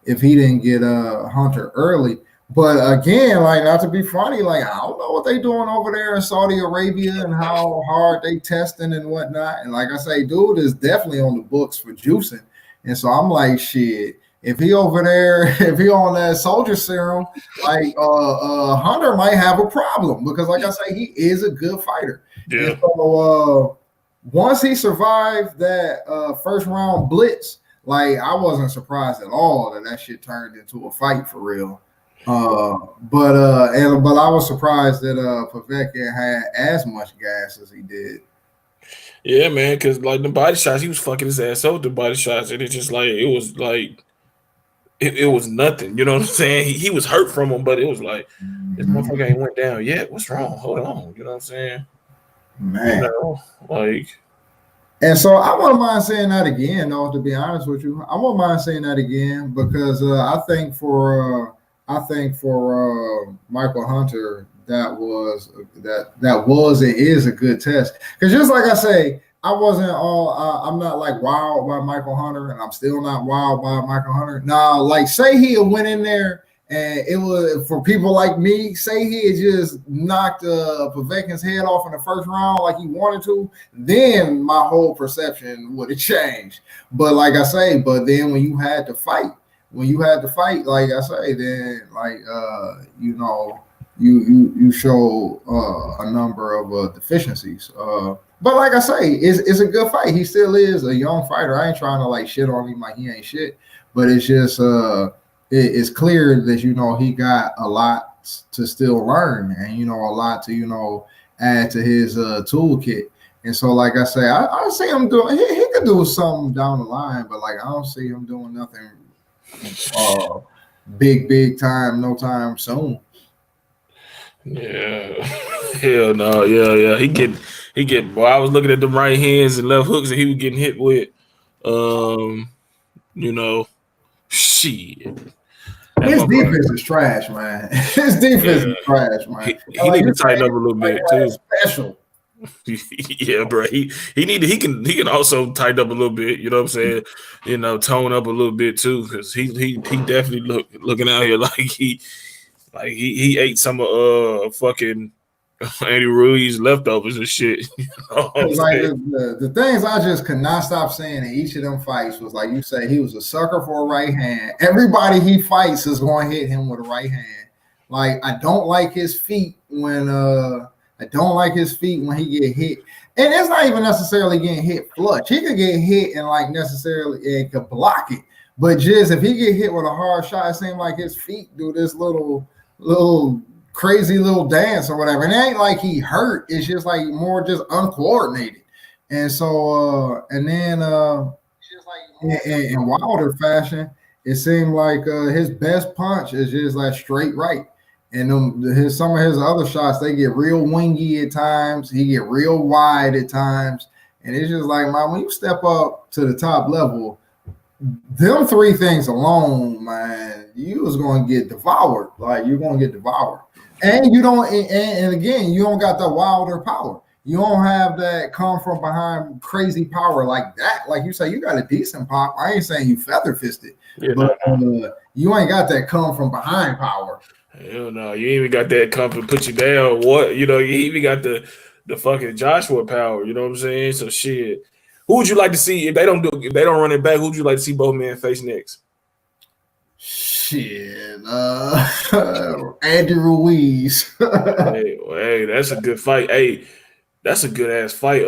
if he didn't get Hunter early. But again, like not to be funny, like I don't know what they doing over there in Saudi Arabia and how hard they testing and whatnot. And like I say, dude is definitely on the books for juicing. And so I'm like, shit, if he over there, if he on that soldier serum, like Hunter might have a problem because, like I say, he is a good fighter. Yeah. And so once he survived that first round blitz, like I wasn't surprised at all that shit turned into a fight for real. But I was surprised that Povetkin had as much gas as he did. Yeah, man, because like the body shots, he was fucking his ass up with the body shots, and it's just like it was like it was nothing. You know what I'm saying? He was hurt from them, but it was like this motherfucker ain't went down yet. What's wrong? Hold on. You know what I'm saying? Man. You know, like. And so I wouldn't mind saying that again, though, to be honest with you. I wouldn't mind saying that again because I think for Michael Hunter, that was and is a good test. Because just like I say, I'm not like wild by Michael Hunter, and I'm still not wild by Michael Hunter. Now, like say he went in there and it was for people like me, say he had just knocked Povetkin's head off in the first round like he wanted to, then my whole perception would have changed. But like I say, but then when you had to fight, like I say, then like you show a number of deficiencies. But like I say, it's a good fight. He still is a young fighter. I ain't trying to like shit on him like he ain't shit, but it's just it's clear that he got a lot to still learn and a lot to add to his toolkit. And so, like I say, I see him doing. He could do something down the line, but like I don't see him doing nothing big time, no time soon. Yeah, hell no, yeah. He get. Boy, I was looking at them right hands and left hooks that he was getting hit with. Shit. His defense is trash, man. His defense is trash, man. He need to tighten up a little bit too. Special. Yeah, bro. He can also tighten up a little bit. You know what I'm saying? Tone up a little bit too, because he definitely looking out here like he ate some of fucking Andy Ruiz leftovers and shit. Like the things I just could not stop saying in each of them fights was like you say, he was a sucker for a right hand. Everybody he fights is going to hit him with a right hand. Like I don't like his feet when he get hit. And it's not even necessarily getting hit flush. He could get hit and like necessarily and could block it. But just if he get hit with a hard shot, it seems like his feet do this little crazy little dance or whatever. And it ain't like he hurt. It's just like more just uncoordinated. And so and then just like in Wilder fashion, it seemed like his best punch is just like straight right. And some of his other shots, they get real wingy at times. He get real wide at times. And it's just like, man, when you step up to the top level, them three things alone, man, you was going to get devoured. Like, you're going to get devoured. And you don't, and again, you don't got the Wilder power. You don't have that come from behind crazy power like that. Like you say, you got a decent pop. I ain't saying you feather fisted, but you ain't got that come from behind power. Hell no, you even got that come and put you down. What you even got the fucking Joshua power. You know what I'm saying? So shit. Who would you like to see if they don't run it back? Who would you like to see both men face next? Shit, Andy Ruiz. hey, that's a good fight. Hey, that's a good ass fight.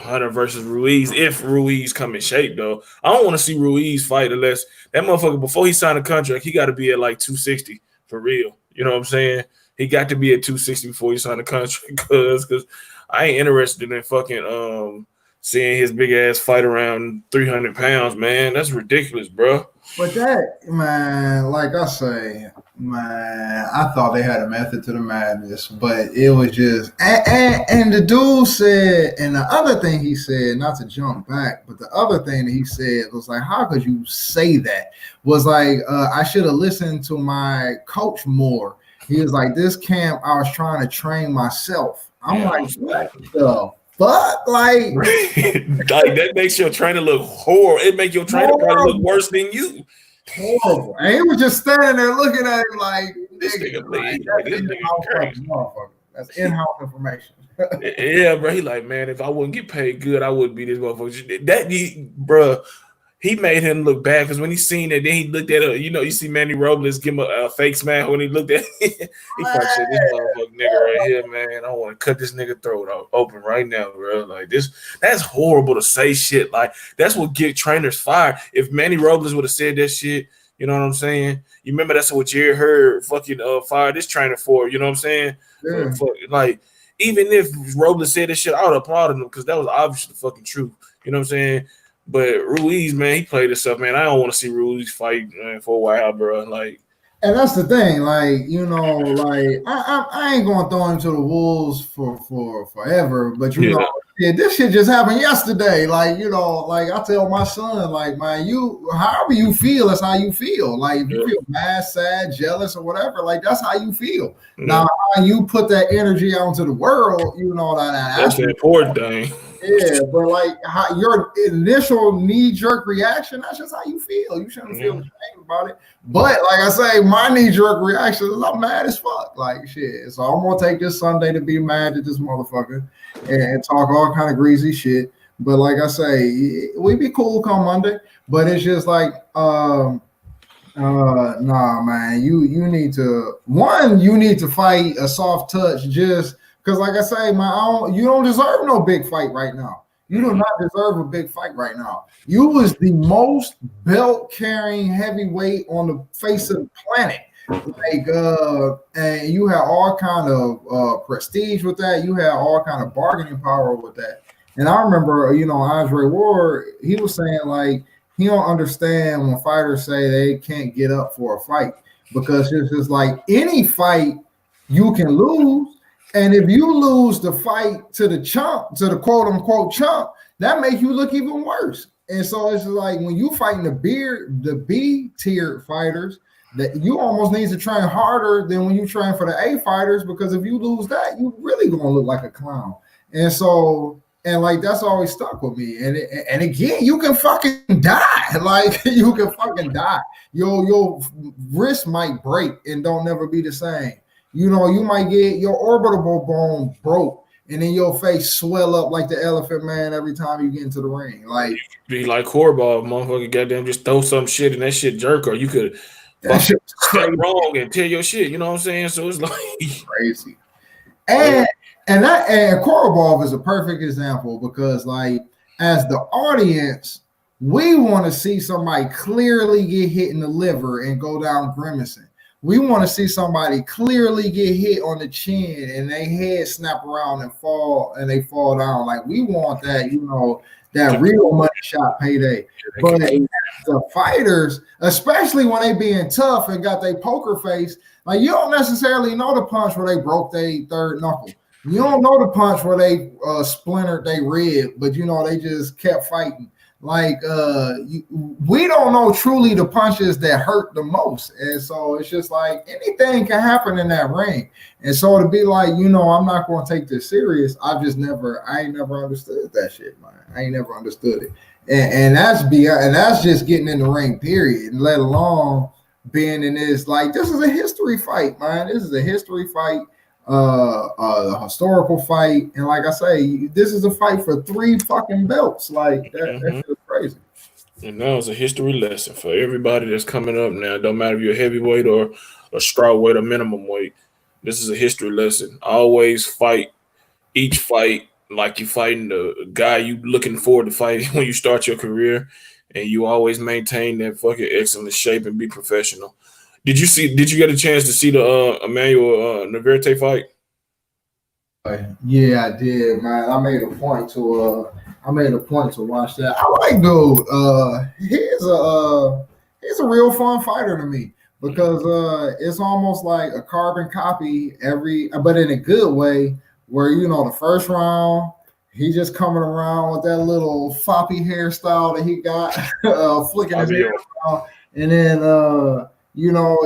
Hunter versus Ruiz. If Ruiz come in shape though, I don't want to see Ruiz fight unless that motherfucker before he signed a contract, he got to be at like 260 for real. You know what I'm saying? He got to be at 260 before he signed a contract because I ain't interested in fucking seeing his big ass fight around 300 pounds, man. That's ridiculous, bro. But that, man, like I say, man, I thought they had a method to the madness, but it was just, and the dude said, and the other thing he said, not to jump back, but the other thing that he said was like, how could you say that? Was like, I should have listened to my coach more. He was like, this camp, I was trying to train myself. I'm like, what the fuck? Like that makes your trainer look horrible. It makes your trainer probably look worse than you. horrible. And he was just standing there looking at him like, This nigga, nigga, like, this that's nigga in-house crazy. motherfucker. That's in-house information. Yeah, bro. He like, man, if I wouldn't get paid good, I wouldn't be this motherfucker. Bro, he made him look bad because when he seen it, then he looked at you see Manny Robles give him a fake smile when he looked at it. He probably said, this motherfucking nigga right here, man, I want to cut this nigga throat open right now, bro. Like this, that's horrible to say shit. Like that's what get trainers fired. If Manny Robles would have said that shit, you know what I'm saying? You remember that's what Jerry Hurd fucking fired this trainer for, you know what I'm saying? Yeah. Like, even if Robles said this shit, I would applaud him because that was obviously the fucking truth. You know what I'm saying? But Ruiz, man, he played this stuff, man. I don't want to see Ruiz fight, man, for a while, bro. Like, and that's the thing, like, like I ain't gonna throw him to the wolves for forever, but this shit just happened yesterday. Like, like I tell my son, like, man, however you feel, that's how you feel. Like, if you feel mad, sad, jealous, or whatever, like that's how you feel. Yeah. Now, how you put that energy out into the world, that's the important thing. Yeah, but like your initial knee-jerk reaction, that's just how you feel. You shouldn't feel ashamed about it. But like I say, my knee-jerk reaction is I'm mad as fuck. Like shit. So I'm gonna take this Sunday to be mad at this motherfucker and talk all kind of greasy shit. But like I say, we be cool come Monday. But it's just like nah, man. You need to fight a soft touch just because, like I say, you don't deserve no big fight right now. You do not deserve a big fight right now. You was the most belt-carrying heavyweight on the face of the planet. Like, and you had all kind of prestige with that. You had all kind of bargaining power with that. And I remember, Andre Ward, he was saying, like, he don't understand when fighters say they can't get up for a fight because it's just like any fight you can lose. And if you lose the fight to the quote unquote chump, that makes you look even worse. And so it's like when you fighting the B tier fighters, that you almost need to train harder than when you train for the A fighters, because if you lose that, you really gonna look like a clown. And so, and like that's always stuck with me. And again, you can fucking die. Like you can fucking die. Your wrist might break and don't never be the same. You might get your orbital bone broke and then your face swell up like the Elephant Man every time you get into the ring. Like be like Cornball, motherfucker, goddamn, just throw some shit and that shit jerk, or you could step wrong and tear your shit. You know what I'm saying? So it's like crazy. And Korobov is a perfect example because, like, as the audience, we want to see somebody clearly get hit in the liver and go down grimacing. We want to see somebody clearly get hit on the chin and they head snap around and they fall down. Like we want that, that real money shot payday. But the fighters, especially when they being tough and got their poker face, like you don't necessarily know the punch where they broke their third knuckle. You don't know the punch where they splintered their rib, but they just kept fighting. Like we don't know truly the punches that hurt the most, and so it's just like anything can happen in that ring. And so to be like, I'm not going to take this serious. I ain't never understood that shit, man. I ain't never understood it, and that's just getting in the ring, period. And let alone being in this. Like this is a history fight, man. This is a history fight. A historical fight, and like I say, this is a fight for 3 fucking belts. Like that is crazy. And now it's a history lesson for everybody that's coming up now. Don't matter if you're a heavyweight or a strawweight or minimum weight. This is a history lesson. Always fight each fight like you're fighting the guy you looking forward to fight when you start your career, and you always maintain that fucking excellent shape and be professional. Did you get a chance to see the Emanuel Navarrete fight? Yeah, I did, man. I made a point to watch that. I like dude. He's a real fun fighter to me because it's almost like a carbon copy but in a good way, where the first round he just coming around with that little floppy hairstyle that he got, flicking his hair around, and then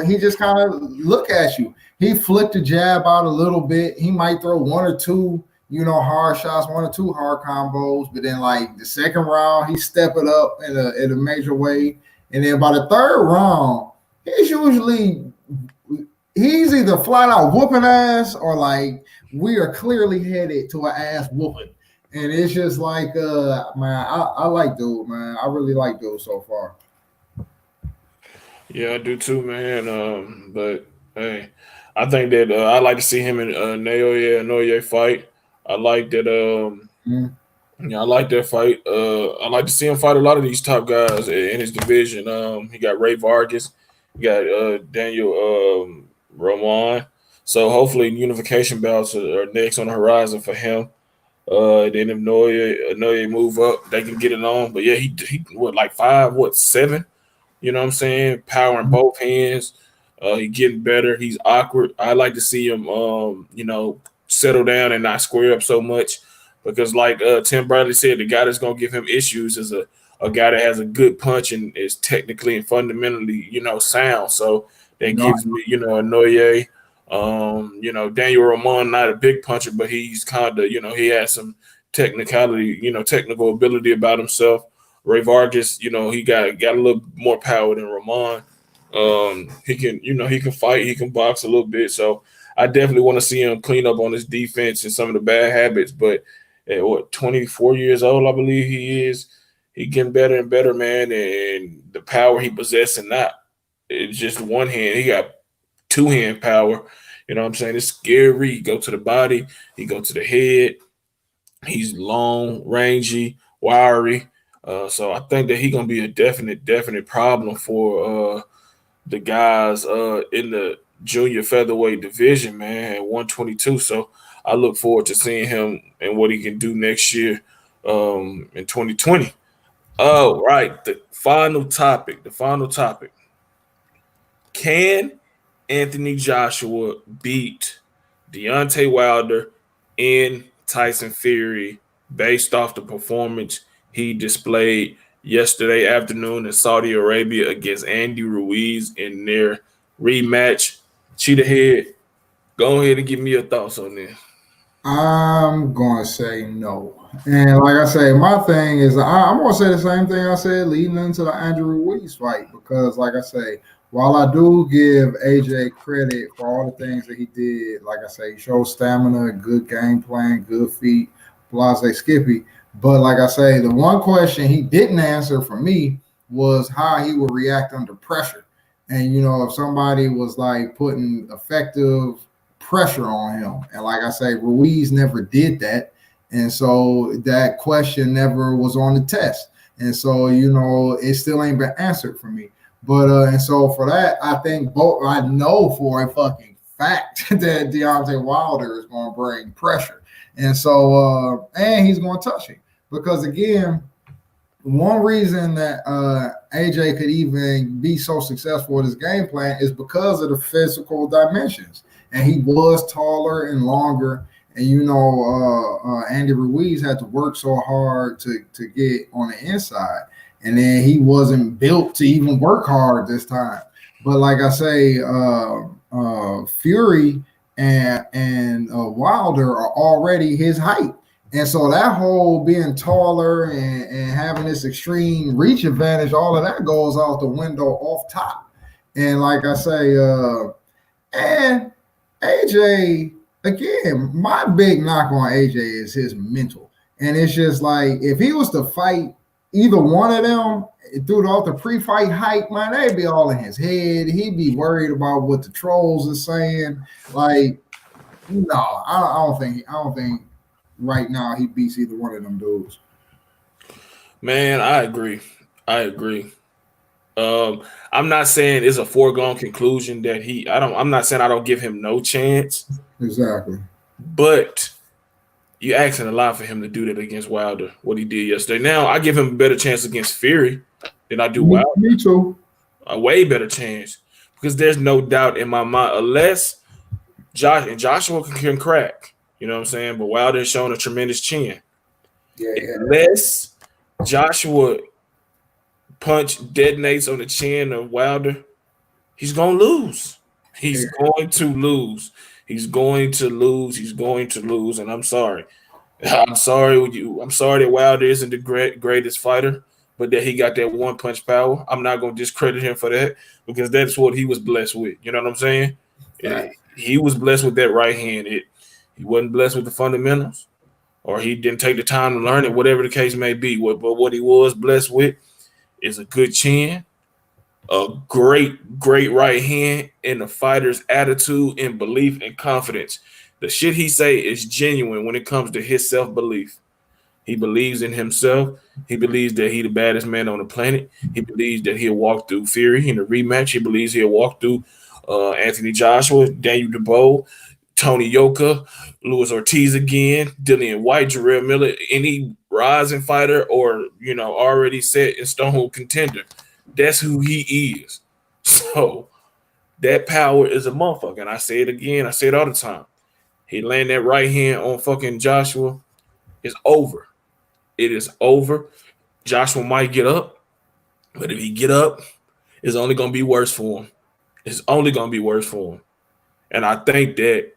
he just kind of look at you. He flicked the jab out a little bit. He might throw 1 or 2, hard shots, 1 or 2 hard combos. But then, like the second round, he step it up in a major way, And then by the third round, he's either flat out whooping ass or like we are clearly headed to an ass whooping. And it's just like, man, I like dude, man. I really like dude so far. Yeah, I do too, man. But hey, I think that I like to see him in Naoya fight. I like that. Yeah, I like that fight. I like to see him fight a lot of these top guys in his division. He got Ray Vargas, he got Daniel Roman. So hopefully, unification bouts are next on the horizon for him. Then if Noye move up, they can get it on. But yeah, he what like 5'7"? You know what I'm saying? Power in both hands. He getting better. He's awkward. I like to see him, settle down and not square up so much because, like Tim Bradley said, the guy that's gonna give him issues is a guy that has a good punch and is technically and fundamentally, sound. So that gives me, a Noye. Daniel Roman, not a big puncher, but he's kind of, he has some technical ability about himself. Ray Vargas, he got a little more power than Roman. He can fight, he can box a little bit. So I definitely want to see him clean up on his defense and some of the bad habits. But at 24 years old, I believe he is, he getting better and better, man. And the power he possesses, it's just one hand. He got two-hand power. You know what I'm saying? It's scary. He go to the body, he go to the head. He's long, rangy, wiry. So I think that he's gonna be a definite problem for the guys in the junior featherweight division, man, at 122. So I look forward to seeing him and what he can do next year in 2020. Oh, right. The final topic. Can Anthony Joshua beat Deontay Wilder in Tyson Fury based off the performance he displayed yesterday afternoon in Saudi Arabia against Andy Ruiz in their rematch? Cheetah Head, go ahead and give me your thoughts on this. I'm going to say no. And like I say, my thing is I'm going to say the same thing I said leading into the Andrew Ruiz fight because, like I say, while I do give AJ credit for all the things that he did, like I say, he showed stamina, good game plan, good feet, blase Skippy. But like I say, the one question he didn't answer for me was how he would react under pressure. And, if somebody was like putting effective pressure on him. And like I say, Ruiz never did that. And so that question never was on the test. And so, it still ain't been answered for me. But and so for that, I think I know for a fucking fact that Deontay Wilder is going to bring pressure. And so and he's going to touch him. Because again, one reason that AJ could even be so successful with his game plan is because of the physical dimensions. And he was taller and longer. And, Andy Ruiz had to work so hard to get on the inside. And then he wasn't built to even work hard this time. But like I say, Fury and Wilder are already his height. And so that whole being taller and having this extreme reach advantage, all of that goes out the window off top. And like I say, and AJ, again, my big knock on AJ is his mental. And it's just like, if he was to fight either one of them throughout the pre-fight hype, man, they'd be all in his head. He'd be worried about what the trolls are saying. Like, no, I don't think right now he beats either one of them dudes. Man, I agree. I'm not saying it's a foregone conclusion that I'm not saying I don't give him no chance. Exactly. But you're asking a lot for him to do that against Wilder, what he did yesterday. Now, I give him a better chance against Fury than I do Wilder. Me too. A way better chance. Because there's no doubt in my mind, unless Joshua can crack, you know what I'm saying? But Wilder has shown a tremendous chin. Yeah. Unless Joshua detonates on the chin of Wilder, he's going to lose. He's going to lose. And I'm sorry. I'm sorry that Wilder isn't the greatest fighter, but that he got that one punch power. I'm not gonna discredit him for that because that's what he was blessed with. You know what I'm saying? He was blessed with that right hand. He wasn't blessed with the fundamentals, or he didn't take the time to learn it, whatever the case may be. But what he was blessed with is a good chin, a great right hand, and the fighter's attitude and belief and confidence. The shit he say is genuine when it comes to his self-belief. He believes in himself. He believes that he the baddest man on the planet. He believes that he'll walk through Fury in the rematch. He believes he'll walk through Anthony Joshua, Daniel Dubois, Tony Yoka, Luis Ortiz again, Dillian White, Jarrell Miller, any rising fighter or, already set in stone contender. That's who he is. So that power is a motherfucker. And I say it again. I say it all the time. He land that right hand on fucking Joshua. It's over. It is over. Joshua might get up, but if he get up, it's only going to be worse for him. It's only going to be worse for him. And I think that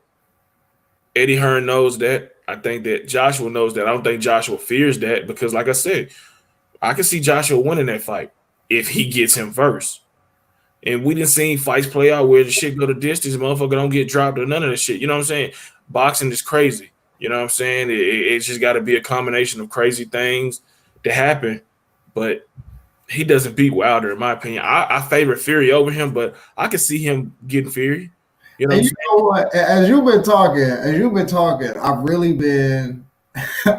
Eddie Hearn knows that. I think that Joshua knows that. I don't think Joshua fears that because, like I said, I can see Joshua winning that fight if he gets him first. And we didn't see fights play out where the shit go to distance, motherfucker don't get dropped or none of that shit. You know what I'm saying? Boxing is crazy. You know what I'm saying? It's just got to be a combination of crazy things to happen. But he doesn't beat Wilder, in my opinion. I favor Fury over him, but I can see him getting Fury. You know what? As you've been talking, I've really been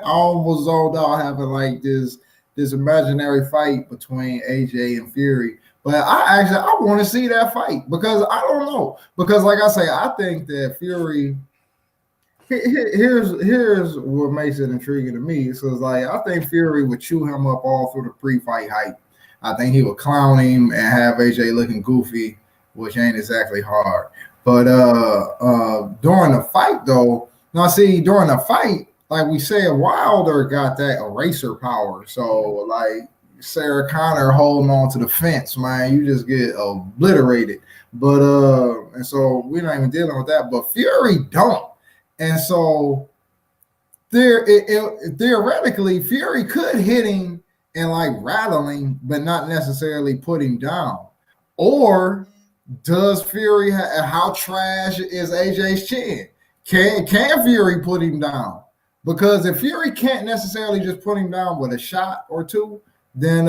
almost zoned out having like this imaginary fight between AJ and Fury. But I want to see that fight because I don't know. Because like I say, I think that Fury. Here's what makes it intriguing to me. So it's like I think Fury would chew him up all through the pre-fight hype. I think he would clown him and have AJ looking goofy, which ain't exactly hard. But during the fight, though, during the fight, like we said, Wilder got that eraser power. So like Sarah Connor holding on to the fence, man, you just get obliterated. But and so we're not even dealing with that. But Fury don't. And so theoretically, Fury could hit him and like rattling, but not necessarily put him down. Or does Fury how trash is AJ's chin? Can Fury put him down? Because if Fury can't necessarily just put him down with a shot or two, then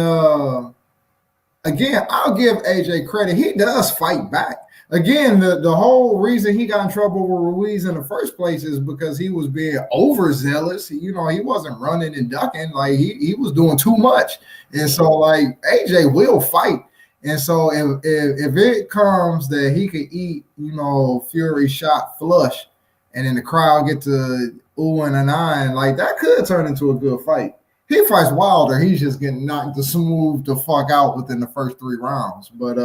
again, I'll give AJ credit. He does fight back. Again, the whole reason he got in trouble with Ruiz in the first place is because he was being overzealous. He wasn't running and ducking. Like he was doing too much. And so like AJ will fight. And so if it comes that he could eat, Fury shot flush and then the crowd get to ooh and an eye, like that could turn into a good fight. He fights Wilder, he's just getting knocked to smooth the fuck out within the first 3 rounds. But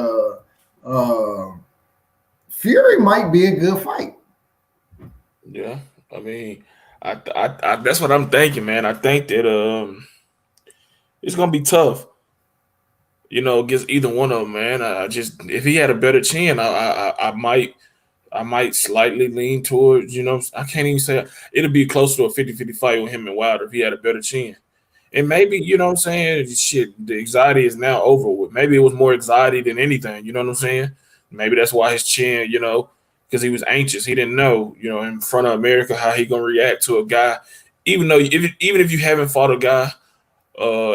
Fury might be a good fight. Yeah, I mean, I that's what I'm thinking, man. I think that it's gonna be tough, against either one of them, man. If he had a better chin, I might slightly lean towards, I can't even say it'll be close to a 50-50 fight with him and Wilder if he had a better chin. And maybe, you know what I'm saying, shit, the anxiety is now over with. Maybe it was more anxiety than anything, you know what I'm saying? Maybe that's why his chin, because he was anxious. He didn't know, in front of America how he gonna react to a guy, even if you haven't fought a guy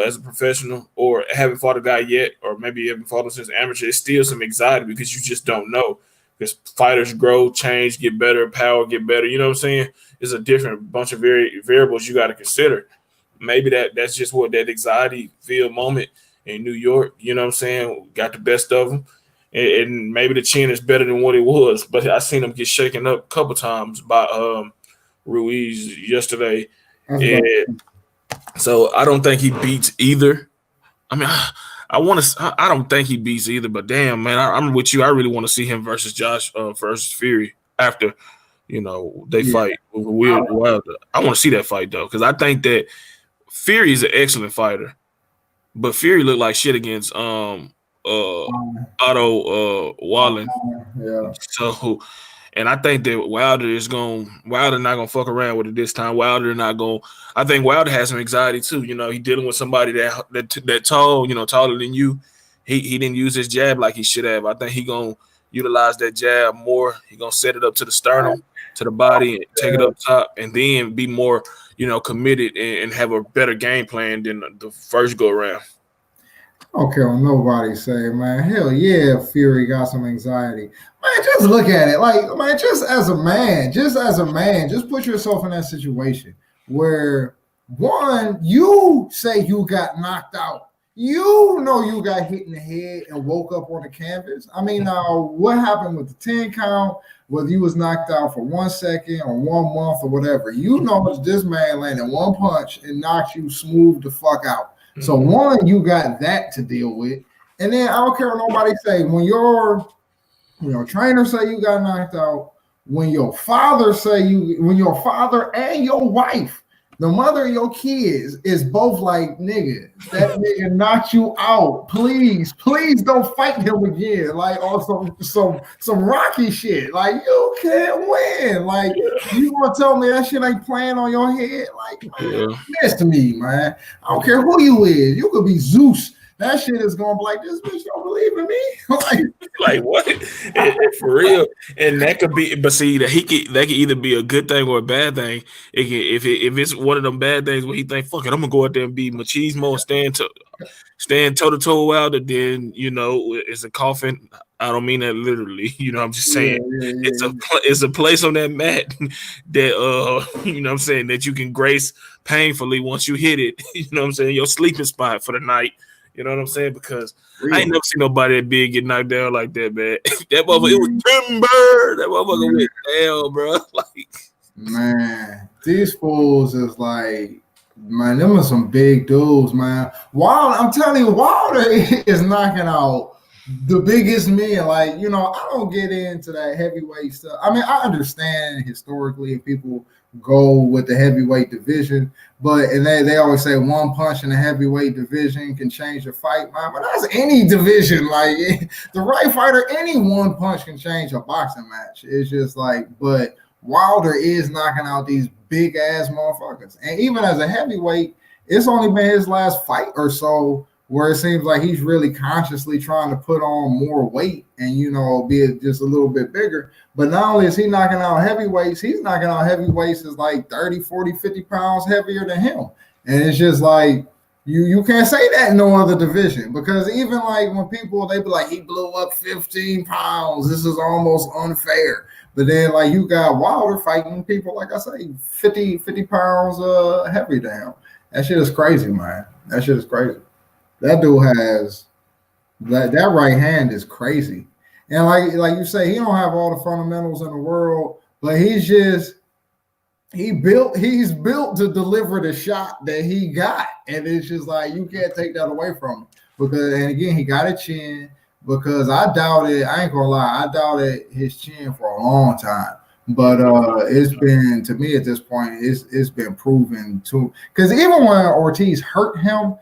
as a professional or haven't fought a guy yet, or maybe you haven't fought him since amateur. It's still some anxiety because you just don't know. Because fighters grow, change, get better, power get better. You know what I'm saying? It's a different bunch of variables you got to consider. Maybe that's just what that anxiety filled moment in New York. You know what I'm saying? Got the best of them. And maybe the chin is better than what it was, but I seen him get shaken up a couple times by Ruiz yesterday. And so I don't think he beats either. I mean, I don't think he beats either, but damn, man, I'm with you. I really want to see him versus versus Fury after, they fight with Wilder. I want to see that fight though, because I think that Fury is an excellent fighter, but Fury looked like shit against Otto Wallen. Yeah. So And I think that Wilder not gonna fuck around with it this time. I think Wilder has some anxiety too. You know, he dealing with somebody that tall, taller than you. He didn't use his jab like he should have. I think he gonna utilize that jab more. He gonna set it up to the sternum, to the body, and take it up top, and then be more, committed and have a better game plan than the first go around. I don't care what nobody say, man. Hell yeah, Fury got some anxiety. Man, just look at it. Like, man, just as a man, just put yourself in that situation where, one, you say you got knocked out. You know you got hit in the head and woke up on the canvas. I mean, now, what happened with the 10 count, whether you was knocked out for 1 second or 1 month or whatever, you know this man landed one punch and knocked you smooth the fuck out. So one, you got that to deal with, and then I don't care what nobody say. When your trainer say you got knocked out, when your father and your wife, the mother of your kids, is both like, nigga, that nigga knocked you out. Please don't fight him again. Like, or some Rocky shit. Like, you can't win. Like, you gonna tell me that shit ain't playing on your head? Like, man, this to me, man. I don't care who you is. You could be Zeus. That shit is gonna be like, this bitch don't believe in me. like what? And for real. And that could be, but see, that could either be a good thing or a bad thing. If it's one of them bad things where he think, fuck it, I'm gonna go out there and be machismo and stand toe to toe Wilder, then it's a coffin. I don't mean that literally. I'm just saying it's a place on that mat that I'm saying, that you can grace painfully once you hit it. I'm saying, your sleeping spot for the night. You know what I'm saying? Because I ain't never seen nobody that big get knocked down like that, man. That motherfucker, it was timber. That motherfucker went down, bro. Like, man, these fools is like, man, them are some big dudes, man. I'm telling you, Wilder is knocking out the biggest men. Like, I don't get into that heavyweight stuff. I mean, I understand historically if people go with the heavyweight division, and they always say one punch in the heavyweight division can change a fight, man. But that's any division. Like, the right fighter, any one punch can change a boxing match. It's just like, but Wilder is knocking out these big ass motherfuckers. And even as a heavyweight, it's only been his last fight or so where it seems like he's really consciously trying to put on more weight and, be just a little bit bigger. But not only is he knocking out heavyweights, he's knocking out heavyweights that's like 30, 40, 50 pounds heavier than him. And it's just like, you can't say that in no other division, because even like when people, they be like, he blew up 15 pounds, this is almost unfair. But then like you got Wilder fighting people, like I say, 50 pounds heavier than him. That shit is crazy, man. That shit is crazy. That dude has that right hand is crazy. And like you say, he don't have all the fundamentals in the world, but he's built to deliver the shot that he got. And it's just like, you can't take that away from him. And again, he got a chin, because I ain't gonna lie, I doubted his chin for a long time. But it's been, to me at this point, it's been proven to, because even when Ortiz hurt him,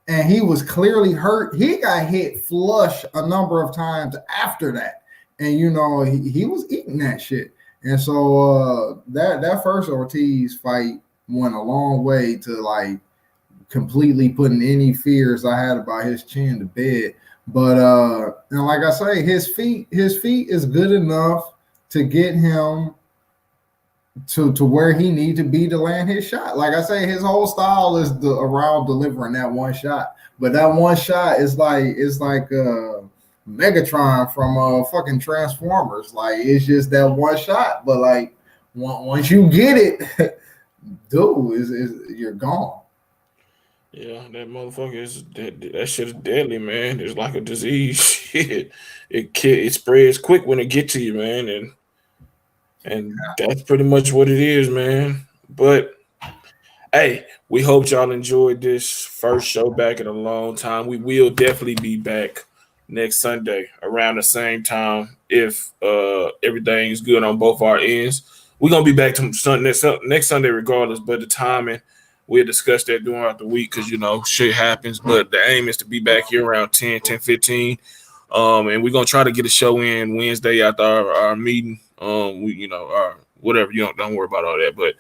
and he was clearly hurt, he got hit flush a number of times after that. And, he was eating that shit. And so that first Ortiz fight went a long way to, like, completely putting any fears I had about his chin to bed. But, and like I say, his feet is good enough to get him to where he need to be to land his shot. Like I say, his whole style is around delivering that one shot. But that one shot is like Megatron from fucking Transformers. Like, it's just that one shot. But like once you get it, dude, you're gone. Yeah, that motherfucker that shit is deadly, man. It's like a disease. Shit, it spreads quick when it gets to you, man, and that's pretty much what it is, man. But hey, we hope y'all enjoyed this first show back in a long time. We will definitely be back next Sunday around the same time if everything is good on both our ends. We're gonna be back to next Sunday regardless, but the timing, we'll discuss that throughout the week because shit happens. But the aim is to be back here around 10:15. And we're gonna try to get a show in Wednesday after our meeting or whatever. You don't worry about all that. But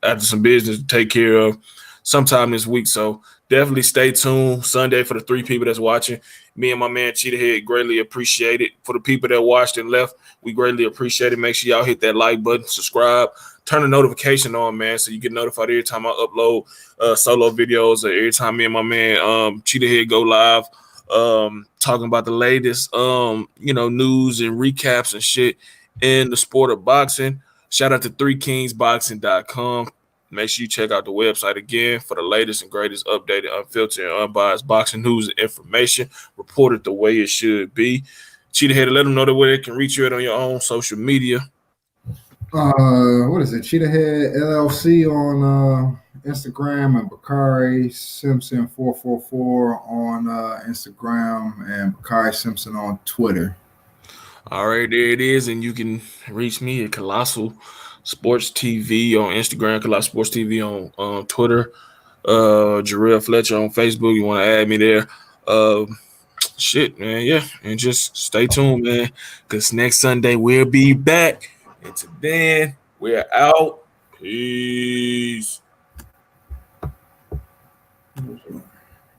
after some business to take care of sometime this week. So definitely stay tuned Sunday for the 3 people that's watching. Me and my man Cheetah Head greatly appreciate it. For the people that watched and left, we greatly appreciate it. Make sure y'all hit that like button, subscribe, turn the notification on, man, so you get notified every time I upload solo videos, or every time me and my man Cheetah Head go live, talking about the latest news and recaps and shit in the sport of boxing. Shout out to 3kingsboxing.com. Make sure you check out the website again for the latest and greatest updated, unfiltered, and unbiased boxing news and information reported the way it should be. Cheetah Head, let them know the way they can reach you on your own social media. What is it? Cheetah Head LLC on Instagram, and Bakari Simpson 444 on Instagram, and Bakari Simpson on Twitter. All right, there it is, and you can reach me at Colossal Sports TV on Instagram, Colossal Sports TV on Twitter, Jarrell Fletcher on Facebook. You want to add me there? Shit, man, yeah, and just stay tuned, man, because next Sunday we'll be back. Until then, we're out. Peace.